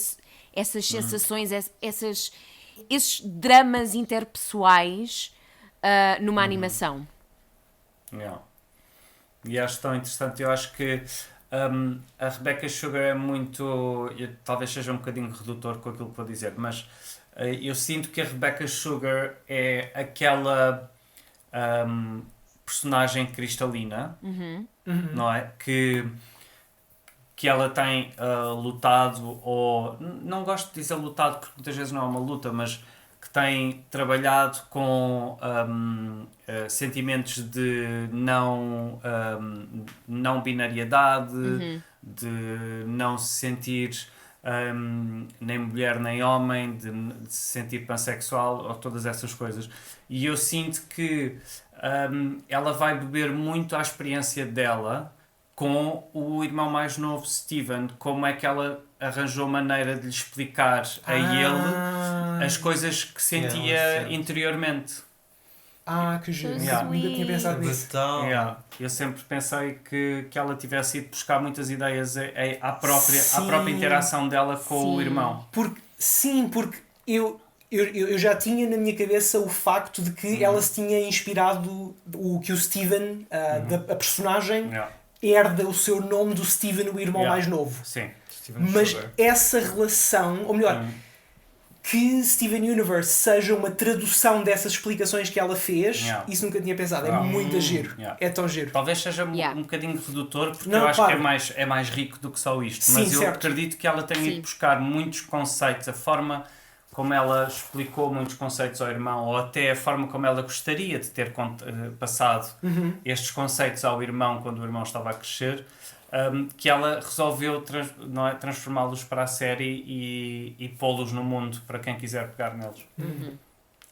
essas sensações, esses dramas interpessoais numa animação. E acho tão interessante. Eu acho que a Rebecca Sugar é muito... talvez seja um bocadinho redutor com aquilo que vou dizer, mas eu sinto que a Rebecca Sugar é aquela personagem cristalina, não é? Que ela tem lutado, ou... não gosto de dizer lutado porque muitas vezes não é uma luta, mas que tem trabalhado com sentimentos de não binariedade, de não se sentir nem mulher nem homem, de se sentir pansexual, ou todas essas coisas. E eu sinto que ela vai beber muito à experiência dela com o irmão mais novo, Steven, como é que ela arranjou maneira de lhe explicar a ele as coisas que sentia interiormente. Que giro. So Nunca tinha pensado nisso. Eu sempre pensei que ela tivesse ido buscar muitas ideias à própria interação dela com o irmão. Porque eu já tinha na minha cabeça o facto de que ela se tinha inspirado, que o Steven, a personagem, herda o seu nome do Steven, o irmão mais novo. Sim. Mas essa relação, ou melhor, que Steven Universe seja uma tradução dessas explicaões que ela fez, isso nunca tinha pensado. É muito giro. É tão giro. Talvez seja um bocadinho redutor, porque eu acho que é mais rico do que só isto. Mas eu acredito que ela tenha ido buscar muitos conceitos, a forma como ela explicou muitos conceitos ao irmão, ou até a forma como ela gostaria de ter passado estes conceitos ao irmão quando o irmão estava a crescer, que ela resolveu transformá-los para a série e pô-los no mundo para quem quiser pegar neles.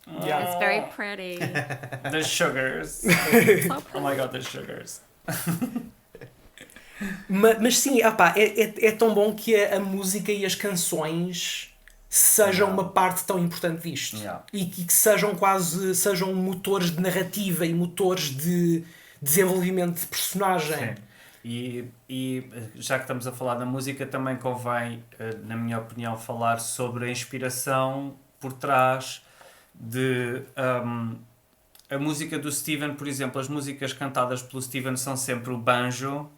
It's very pretty. The Sugars. Oh my god, the Sugars. Mas sim, é tão bom que a música e as canções sejam uma parte tão importante disto. E que sejam motores de narrativa e motores de desenvolvimento de personagem. Sim. E já que estamos a falar da música, também convém, na minha opinião, falar sobre a inspiração por trás de a música do Steven. Por exemplo, as músicas cantadas pelo Steven são sempre o banjo.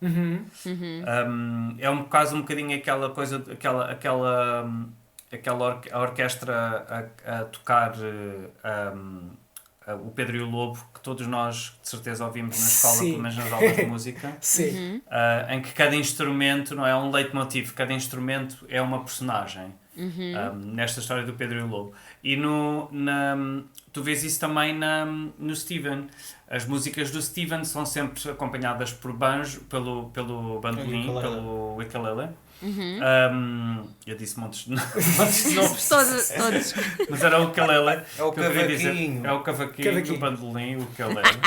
É um bocadinho aquela coisa, aquela orquestra a tocar o Pedro e o Lobo, que todos nós de certeza ouvimos na escola, pelo menos nas aulas de música. Sim. Em que cada instrumento não é um leitmotiv, cada instrumento é uma personagem. Nesta história do Pedro e o Lobo. E tu vês isso também no Steven. As músicas do Steven são sempre acompanhadas por banjo, pelo bandolim, pelo ukulele. Eu disse montes de nomes. Todos. Mas era o ukulele. É o cavaquinho. É o cavaquinho, o bandolim, o ukulele.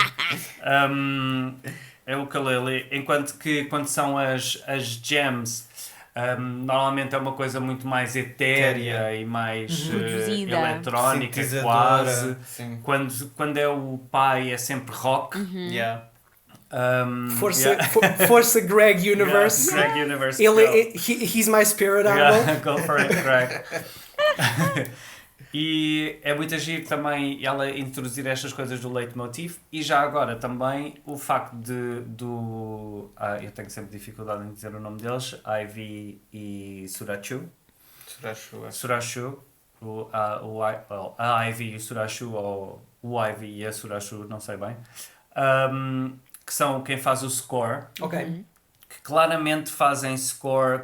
É o ukulele. Enquanto que quando são as jams, normalmente é uma coisa muito mais etérea e mais eletrónica, quase. Quando é o pai é sempre rock. Força Greg Universe. Greg Universe. He's my spirit animal. Go for it, Greg. E é muito agir também ela introduzir estas coisas do leitmotiv. E já agora também o facto eu tenho sempre dificuldade em dizer o nome deles, Ivy e Surachu. Surachu. A Ivy e o Surachu, ou o Ivy e a Surachu, não sei bem. Que são quem faz o score. Que claramente fazem score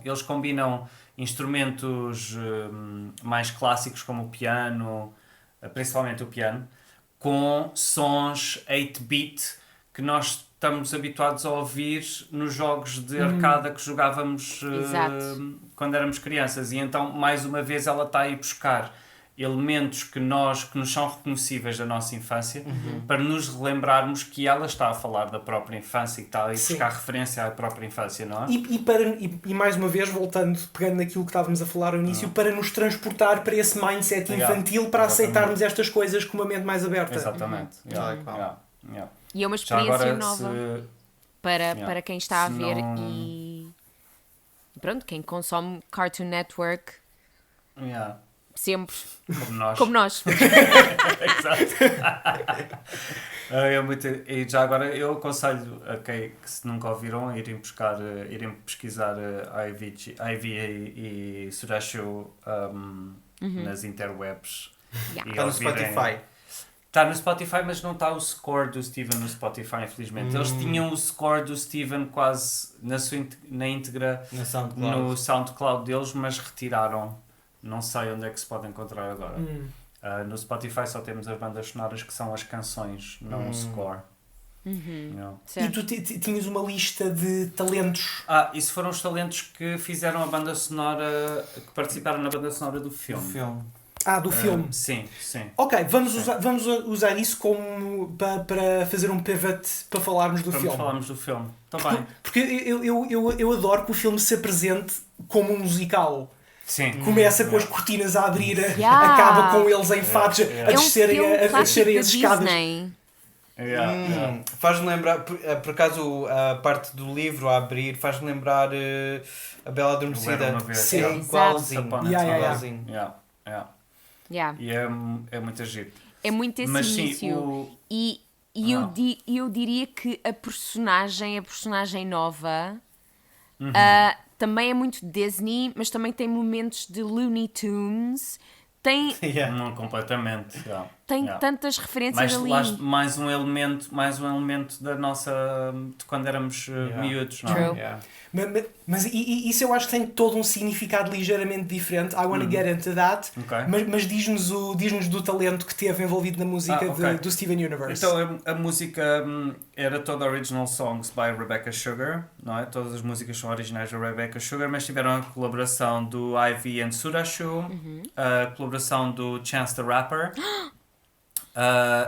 eles combinam instrumentos mais clássicos como o piano, principalmente o piano, com sons 8-bit que nós estamos habituados a ouvir nos jogos de arcada que jogávamos quando éramos crianças. E então, mais uma vez, ela está a ir buscar elementos que nos são reconhecíveis da nossa infância, para nos relembrarmos que ela está a falar da própria infância e que está a ir buscar referência à própria infância, não é? E mais uma vez, pegando naquilo que estávamos a falar ao início, para nos transportar para esse mindset infantil, para aceitarmos estas coisas com uma mente mais aberta. Exatamente. E é uma experiência nova para quem está a ver e pronto, quem consome Cartoon Network sempre como nós. Exato. E já agora eu aconselho a quem que se nunca ouviram irem pesquisar Ivy e Surashu nas interwebs. Está no Spotify. Está no Spotify, mas não está o score do Steven no Spotify, infelizmente. Eles tinham o score do Steven quase na íntegra no SoundCloud deles, mas retiraram. Não sei onde é que se pode encontrar agora. No Spotify só temos as bandas sonoras que são as canções, não o score. E tu tinhas uma lista de talentos. Isso foram os talentos que fizeram a banda sonora, que participaram na banda sonora do filme. Do filme. Sim. Ok, vamos usar isso como para fazer um pivot para falarmos do filme. Para falarmos do filme. Também. Porque eu adoro que o filme se apresente como um musical. Sim. Começa com as cortinas a abrir, acaba com eles em fatos a descerem as escadas. Faz-me lembrar, por acaso, a parte do livro a abrir, faz-me lembrar A Bela Adormecida. Sim, é igualzinho. E é muito giro. É muito esse início. E eu diria que a personagem nova também é muito Disney, mas também tem momentos de Looney Tunes. Tem completamente. Tem tantas referências ali. Mais um elemento da nossa de quando éramos miúdos, não é? Mas isso eu acho que tem todo um significado ligeiramente diferente. I wanna get into that. Mas diz-nos do talento que teve envolvido na música do Steven Universe. Então a música era toda original songs by Rebecca Sugar, não é? Todas as músicas são originais da Rebecca Sugar, mas tiveram a colaboração do Ivy and Surashu, a colaboração do Chance the Rapper,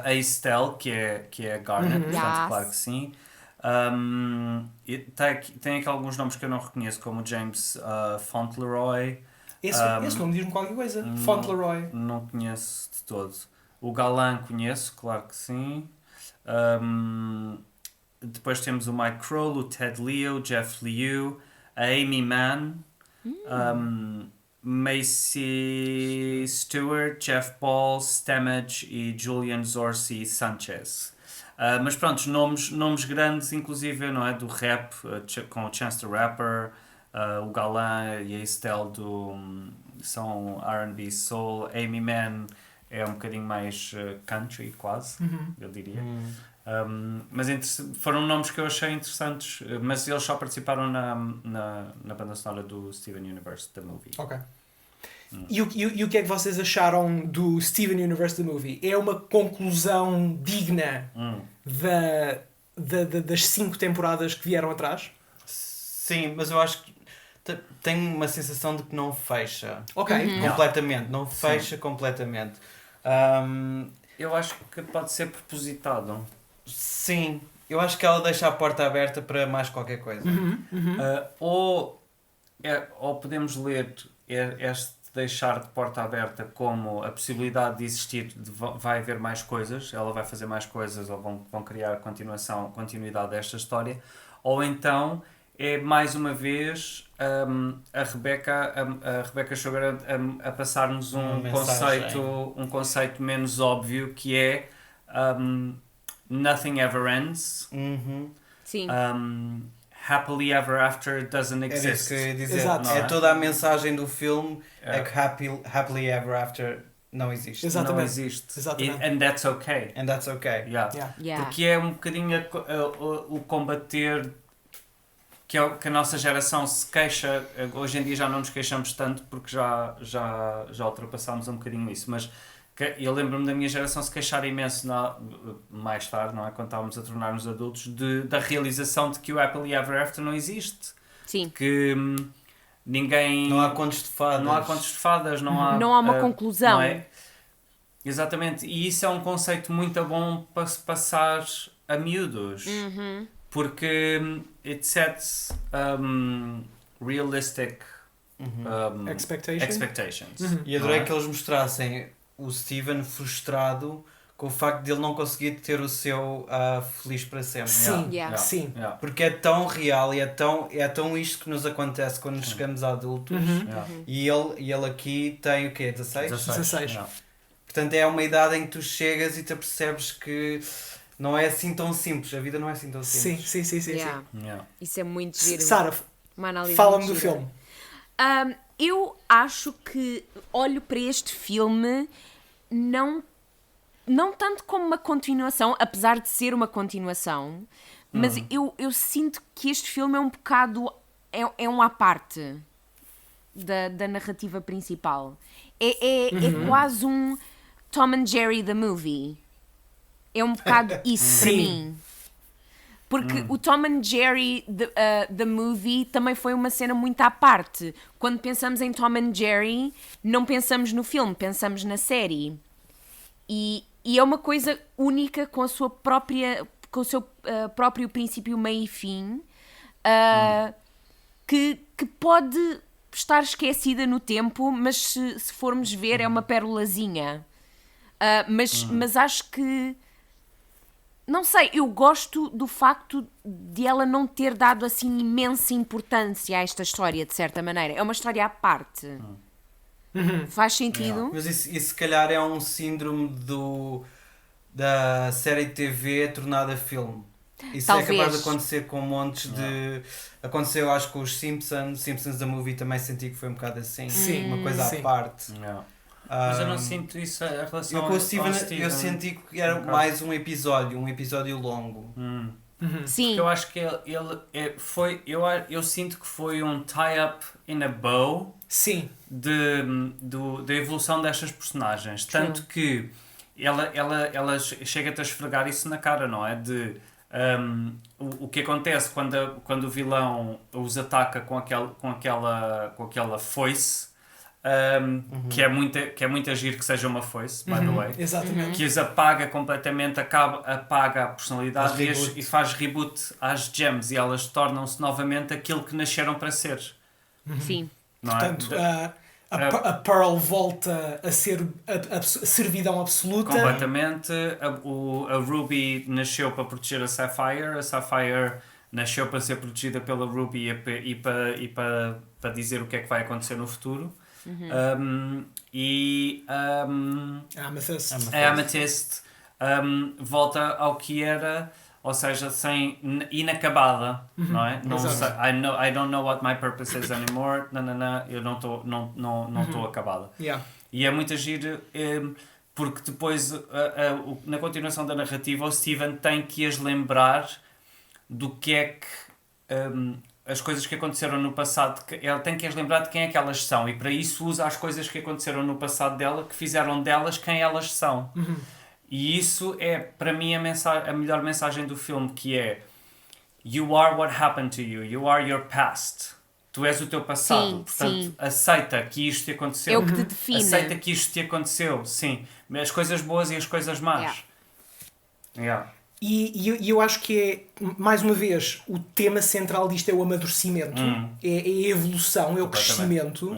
a Estelle, que é a Garnet, portanto, claro que sim. Tem aqui alguns nomes que eu não reconheço, como James Fauntleroy. Esse nome diz-me qualquer coisa. Fauntleroy. Não conheço de todo. O Galan conheço, claro que sim. Depois temos o Mike Kroll, o Ted Leo, o Jeff Liu, a Amy Mann, Macy Stewart, Jeff Paul, Stamage e Julian Zorzi Sanchez. Mas pronto, nomes grandes, inclusive, não é? Do rap, com o Chance the Rapper, o Galan e a Estelle são R&B Soul. Amy Mann é um bocadinho mais country, quase, eu diria. Mas foram nomes que eu achei interessantes, mas eles só participaram na banda sonora do Steven Universe, The Movie. Ok. E o que é que vocês acharam do Steven Universe The Movie? É uma conclusão digna das 5 temporadas que vieram atrás? Sim, mas eu acho que tenho uma sensação de que não fecha. Completamente. Não fecha completamente. Eu acho que pode ser propositado. Sim. Eu acho que ela deixa a porta aberta para mais qualquer coisa. Ou podemos ler este deixar de porta aberta como a possibilidade de existir, vai haver mais coisas, ela vai fazer mais coisas ou vão criar continuidade desta história, ou então é mais uma vez a Rebecca Sugar a passar-nos um conceito menos óbvio, que é Nothing Ever Ends. Sim. Happily Ever After doesn't exist. É isso que eu ia dizer. Exato. É toda a mensagem do filme é que Happily Ever After não existe. Exatamente. Não existe. Exatamente. And that's okay. And that's okay. Porque é um bocadinho o combater que a nossa geração se queixa. Hoje em dia já não nos queixamos tanto porque já ultrapassámos um bocadinho isso, mas Eu lembro-me da minha geração se queixar imenso mais tarde, não é? Quando estávamos a tornar-nos adultos, da realização de que o Happily Ever After não existe. Sim. Que ninguém... Não há contos de fadas. Não há contos de fadas, não há uma conclusão. Não é? Exatamente. E isso é um conceito muito bom para se passar a miúdos. Porque it sets realistic expectations. E adorei que eles mostrassem o Steven frustrado com o facto de ele não conseguir ter o seu feliz para sempre. Sim, Sim. Porque é tão real e é tão isto que nos acontece quando chegamos a adultos. E ele aqui tem o quê? 16? 16. Portanto, é uma idade em que tu chegas e te percebes que não é assim tão simples. A vida não é assim tão simples. Sim. Isso é muito giro. Sara, Uma análise fala-me muito do gira. filme. Eu acho que olho para este filme não tanto como uma continuação, apesar de ser uma continuação, mas eu sinto que este filme é um bocado... É um à parte da narrativa principal. É quase um Tom and Jerry the Movie. É um bocado isso para mim. Porque o Tom and Jerry the Movie também foi uma cena muito à parte. Quando pensamos em Tom and Jerry, não pensamos no filme, pensamos na série. E é uma coisa única com a sua própria, com o seu próprio princípio, meio e fim, que pode estar esquecida no tempo, mas se formos ver é uma pérolazinha. Mas acho que... Não sei, eu gosto do facto de ela não ter dado assim imensa importância a esta história, de certa maneira. É uma história à parte. Faz sentido? Mas isso se calhar é um síndrome da série de TV tornada filme. Isso Talvez. É capaz de acontecer com montes de... Aconteceu, acho que com os Simpsons da Movie também senti que foi um bocado assim. Sim. Uma coisa à parte. Mas eu não sinto isso em relação Eu com o Steven, Steven. eu senti que era mais um episódio longo. Sim. Eu acho que ele foi... Eu sinto que foi um tie-up in a bow. Sim. Da evolução destas personagens. Tanto que ela chega-te a esfregar isso na cara, não é? O que acontece quando o vilão os ataca com aquela foice, que é muito agir que seja uma foice, by the way. Exatamente. Que os apaga completamente, apaga a personalidade e faz reboot às gems e elas tornam-se novamente aquilo que nasceram para ser. Sim. Não Portanto, é? a Pearl volta a ser a servidão absoluta. Completamente. A Ruby nasceu para proteger a Sapphire nasceu para ser protegida pela Ruby e para dizer o que é que vai acontecer no futuro. A Amethyst volta ao que era, ou seja, inacabada, não é? Não sei, I don't know what my purpose is anymore. Eu não estou acabada. E é muito giro, porque depois, na continuação da narrativa, o Steven tem que as lembrar do que é que... as coisas que aconteceram no passado, ele tem que as lembrar de quem é que elas são, e para isso usa as coisas que aconteceram no passado dela, que fizeram delas quem elas são. E isso é, para mim, a melhor mensagem do filme, que é: You are what happened to you. You are your past. Tu és o teu passado. Portanto, aceita que isto te aconteceu. É o que te define. Aceita que isto te aconteceu, sim. As coisas boas e as coisas más. E eu acho que é, mais uma vez, o tema central disto é o amadurecimento, é a evolução, é o crescimento.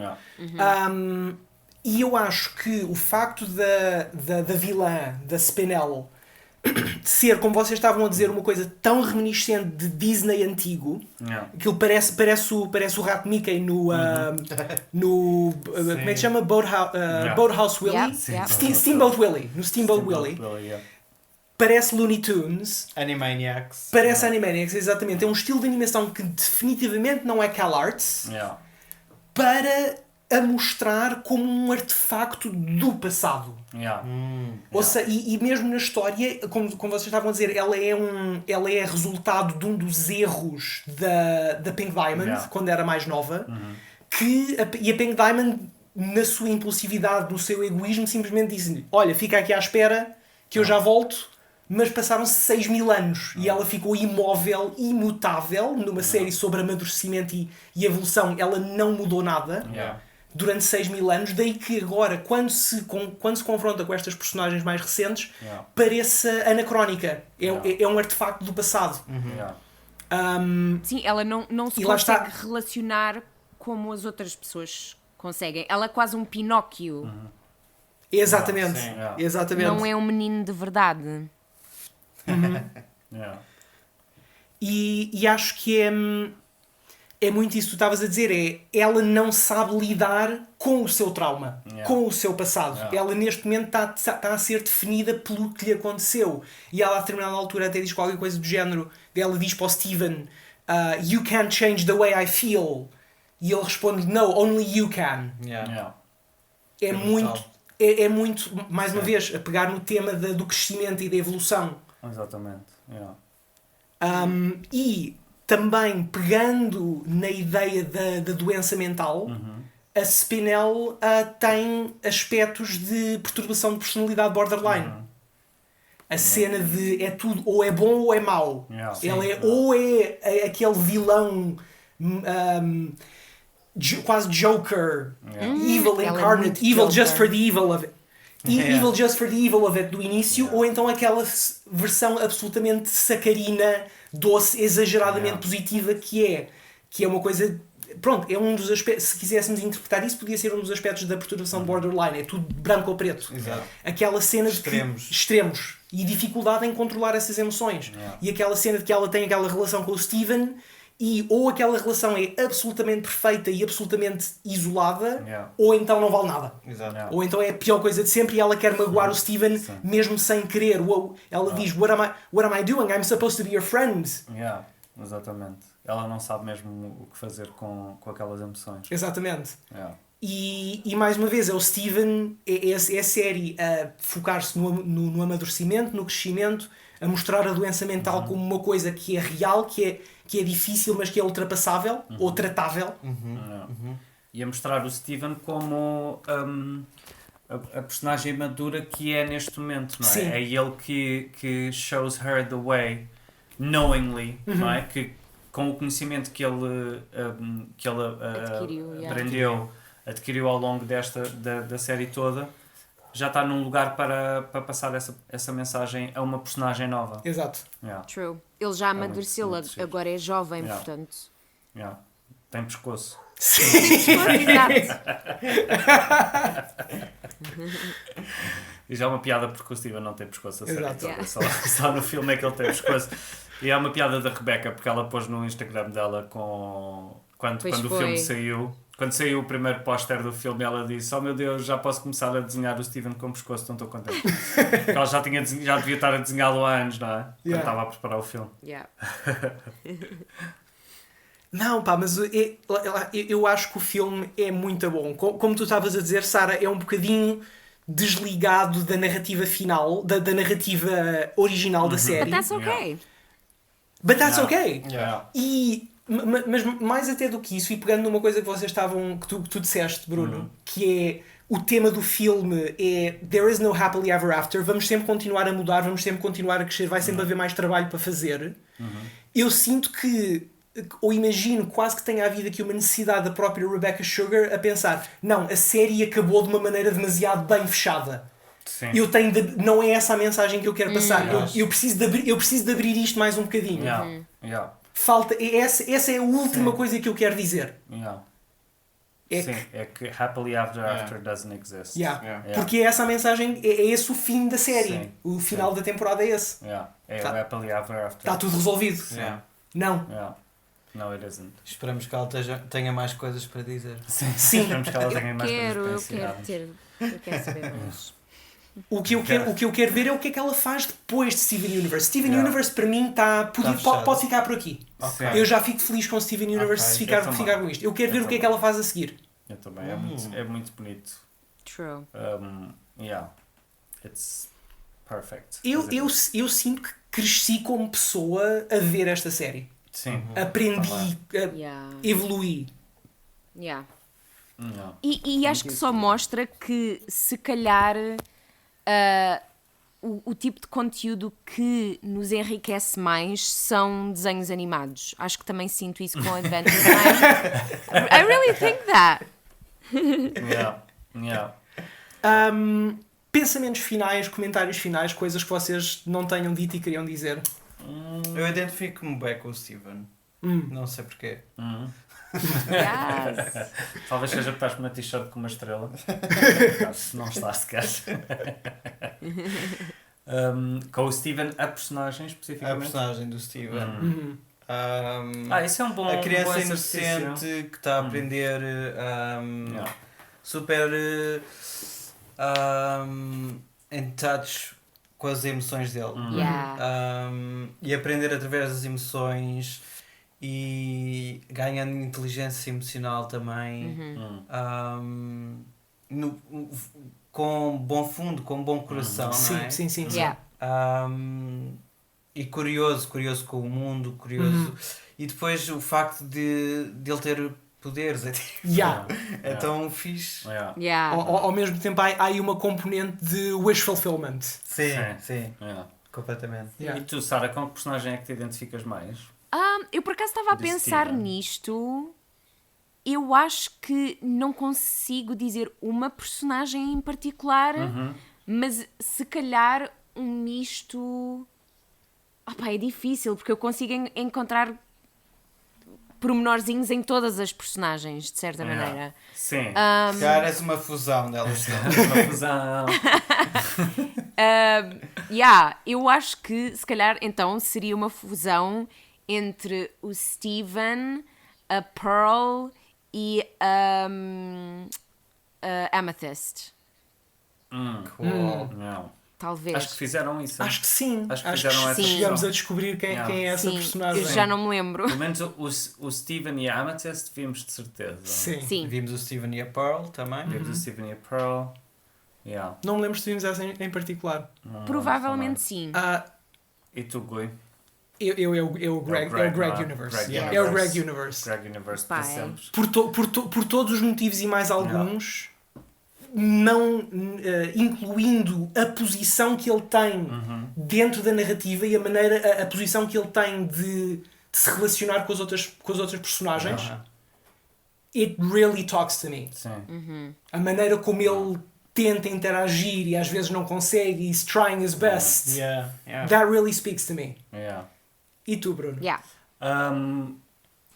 E eu acho que o facto da vilã, da Spinel, ser, como vocês estavam a dizer, uma coisa tão reminiscente de Disney antigo, aquilo parece o rato Mickey no como é que se chama? Boathouse Willie? Steamboat Willie. No Steamboat Willie. Parece Looney Tunes. Animaniacs. Parece Animaniacs, exatamente. É um estilo de animação que definitivamente não é CalArts. Para a mostrar como um artefacto do passado. Ou seja, e mesmo na história, como vocês estavam a dizer, ela é resultado de um dos erros da Pink Diamond, quando era mais nova. E a Pink Diamond na sua impulsividade, no seu egoísmo, simplesmente disse-lhe: olha, fica aqui à espera que eu já volto. Mas passaram-se 6.000 anos e ela ficou imóvel, imutável, numa série sobre amadurecimento e evolução. Ela não mudou nada durante 6.000 anos. Daí que agora, quando se confronta com estas personagens mais recentes, pareça anacrónica. É um artefacto do passado. Sim, ela não se consegue relacionar como as outras pessoas conseguem. Ela é quase um Pinóquio. Exatamente. Exatamente. Não é um menino de verdade. E acho que é muito isso que tu estavas a dizer. Ela não sabe lidar com o seu trauma, com o seu passado. Ela neste momento está a ser definida pelo que lhe aconteceu. E ela a determinada altura até diz qualquer coisa do género. Ela diz para o Steven: you can't change the way I feel. E ele responde: no, only you can. É muito, mais uma vez, a pegar no tema do crescimento e da evolução. Exatamente. E também pegando na ideia da doença mental, a Spinell tem aspectos de perturbação de personalidade borderline. A cena de é tudo ou é bom ou é mau. Ele ou é aquele vilão quase Joker, evil incarnate, evil just for the evil of it. Evil just for the evil of it do início, ou então aquela versão absolutamente sacarina, doce, exageradamente positiva que é uma coisa. Pronto, é um dos aspectos. Se quiséssemos interpretar isso, podia ser um dos aspectos da perturbação de borderline. É tudo branco ou preto. Exato. Aquela cena extremos. De extremos e dificuldade em controlar essas emoções. E aquela cena de que ela tem aquela relação com o Steven. E ou aquela relação é absolutamente perfeita e absolutamente isolada, ou então não vale nada. Ou então é a pior coisa de sempre e ela quer magoar o Steven mesmo sem querer. Ou ela diz: what am I doing? I'm supposed to be your friend. Exatamente. Ela não sabe mesmo o que fazer com aquelas emoções. Exatamente. E mais uma vez é o Steven, é a série a focar-se no amadurecimento, no crescimento, a mostrar a doença mental como uma coisa que é real, que é difícil, mas que é ultrapassável ou tratável. E a mostrar o Steven como a personagem madura que é neste momento, não é? Sim. É ele que shows her the way, knowingly, não é? Que com o conhecimento que ele adquiriu ao longo da série toda, já está num lugar para passar essa mensagem a uma personagem nova. Exato. True. Ele já amadureceu, agora é jovem, portanto. Tem pescoço. Sim. Exato. E já é uma piada porque o Steven não tem pescoço a série Exato. toda. Só no filme é que ele tem pescoço. E é uma piada da Rebecca porque ela pôs no Instagram dela quando o filme saiu. Quando saiu o primeiro póster do filme, ela disse: oh meu Deus, já posso começar a desenhar o Steven com pescoço, não estou contente. Porque ela já devia estar a desenhá-lo há anos, não é? Quando estava a preparar o filme. Não, pá, mas eu acho que o filme é muito bom. Como tu estavas a dizer, Sara, é um bocadinho desligado da narrativa final, da narrativa original da série. But that's okay. But that's okay. Mas mais até do que isso, e pegando numa coisa que tu disseste, Bruno, que é o tema do filme é There is no happily ever after, vamos sempre continuar a mudar, vamos sempre continuar a crescer, vai sempre haver mais trabalho para fazer. Eu sinto que, ou imagino quase que tenha havido aqui uma necessidade da própria Rebecca Sugar a pensar: não, a série acabou de uma maneira demasiado bem fechada. Sim. Não é essa a mensagem que eu quero passar. Eu preciso de abrir isto mais um bocadinho. Falta, essa é a última coisa que eu quero dizer. É que happily after doesn't exist. Porque é essa a mensagem, é esse o fim da série. O final da temporada é esse. É o happily ever after. Está tudo resolvido. Não. No, it isn't. Esperamos que ela tenha mais coisas para dizer. Sim. Esperamos que ela tenha mais coisas para ensinar. Eu quero saber mais. O que eu quero ver é o que é que ela faz depois de Steven Universe. Steven Universe para mim pode ficar por aqui. Okay. Eu já fico feliz com Steven Universe se ficar com isto. Eu quero ver o que é que ela faz a seguir. Eu também. É muito bonito. True. It's perfect. Eu sinto que cresci como pessoa a ver esta série. Sim. Aprendi, evoluí. Não. E acho que só mostra que, se calhar, o tipo de conteúdo que nos enriquece mais são desenhos animados. Acho que também sinto isso com Adventure Time. I really think that. Yeah. Pensamentos finais, comentários finais, coisas que vocês não tenham dito e queriam dizer. Eu identifico-me bem com o Steven. Não sei porquê. Yes. Talvez seja porque estás com uma t-shirt com uma estrela. Se não estás sequer. Com o Steven, a personagem A especificamente. personagem do Steven. Isso é um bom A criança bom inocente exercício. que está a aprender super em touch com as emoções dele. Yeah. E aprender através das emoções e ganhando inteligência emocional também. Com bom fundo, com bom coração, não é? Sim. Yeah. E curioso com o mundo, curioso. E depois o facto de ele ter poderes é tão fixe. Yeah. Ao mesmo tempo há aí uma componente de wish fulfillment. Sim. Completamente. Yeah. E tu, Sara, com que personagem é que te identificas mais? Eu por acaso estava a De pensar Steven. nisto. Eu acho que não consigo dizer uma personagem em particular, mas se calhar um misto. É difícil, porque eu consigo encontrar pormenorzinhos em todas as personagens, de certa maneira. Sim. Se calhar és uma fusão delas. Uma fusão. Eu acho que se calhar então seria uma fusão entre o Steven, a Pearl e a Amethyst. Cool. Não. Talvez. Acho que fizeram isso. Acho que sim. Acho que Acho fizeram que essa chegamos fusão. a descobrir quem é essa Sim, personagem. eu já não me lembro. Pelo menos o Steven e a Amethyst vimos de certeza. Sim. Vimos o Steven e a Pearl também. Vimos o Steven e a Pearl. Yeah. Não me lembro se vimos essa em particular. Não Provavelmente sim. E tu, Gui? É o Greg Universe. Greg É o Greg Universe. Greg Universe para Pai. sempre. Por todos os motivos e mais alguns, não incluindo a posição que ele tem dentro da narrativa e a posição que ele tem de se relacionar com as outras personagens. It really talks to me. Sim. A maneira como ele tenta interagir e às vezes não consegue, he's trying his best. That really speaks to me. Yeah. E tu, Bruno? Yeah.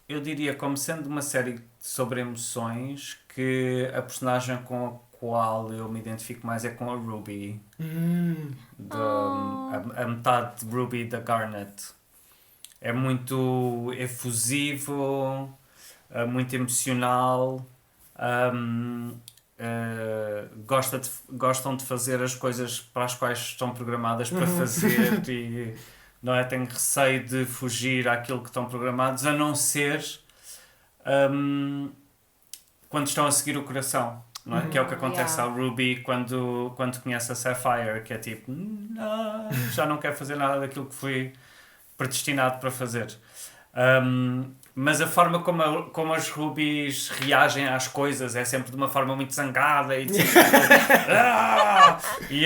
Eu diria, como sendo uma série sobre emoções, que a personagem com a qual eu me identifico mais é com a Ruby. A metade de Ruby da Garnet. É muito efusivo, muito emocional, gostam de fazer as coisas para as quais estão programadas para fazer e não é? Têm receio de fugir àquilo que estão programados, a não ser quando estão a seguir o coração. Não é? Que é o que acontece ao Ruby quando conhece a Sapphire, que é tipo, não, já não quero fazer nada daquilo que fui predestinado para fazer. Mas a forma como as Rubies reagem às coisas é sempre de uma forma muito zangada e tipo, e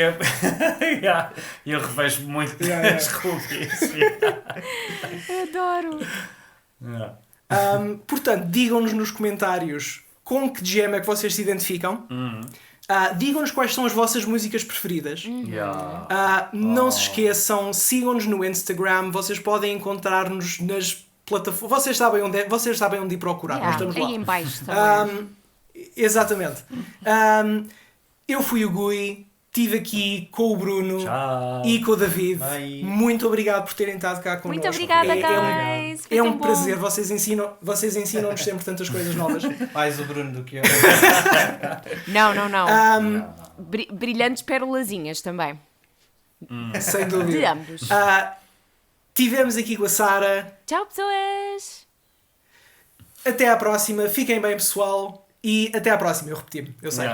eu revejo muito as Rubies. Adoro. Portanto, digam-nos nos comentários com que GM é que vocês se identificam. Digam-nos quais são as vossas músicas preferidas. Não se esqueçam, sigam-nos no Instagram. Vocês podem encontrar-nos nas plataformas. Vocês sabem onde ir procurar. Nós estamos lá. Aí em baixo também. Exatamente. Eu fui o Gui. Estive aqui com o Bruno e com o David. Bye. Muito obrigado por terem estado cá connosco. Muito obrigada, guys. Foi É tão um bom. prazer. Vocês ensinam-nos sempre tantas coisas novas. Mais o Bruno do que eu. Não. Brilhantes perolazinhas também. Sem De dúvida. ambos. Tivemos aqui com a Sara. Tchau, pessoas. Até à próxima. Fiquem bem, pessoal. E até à próxima. Eu repeti-me. Eu sei.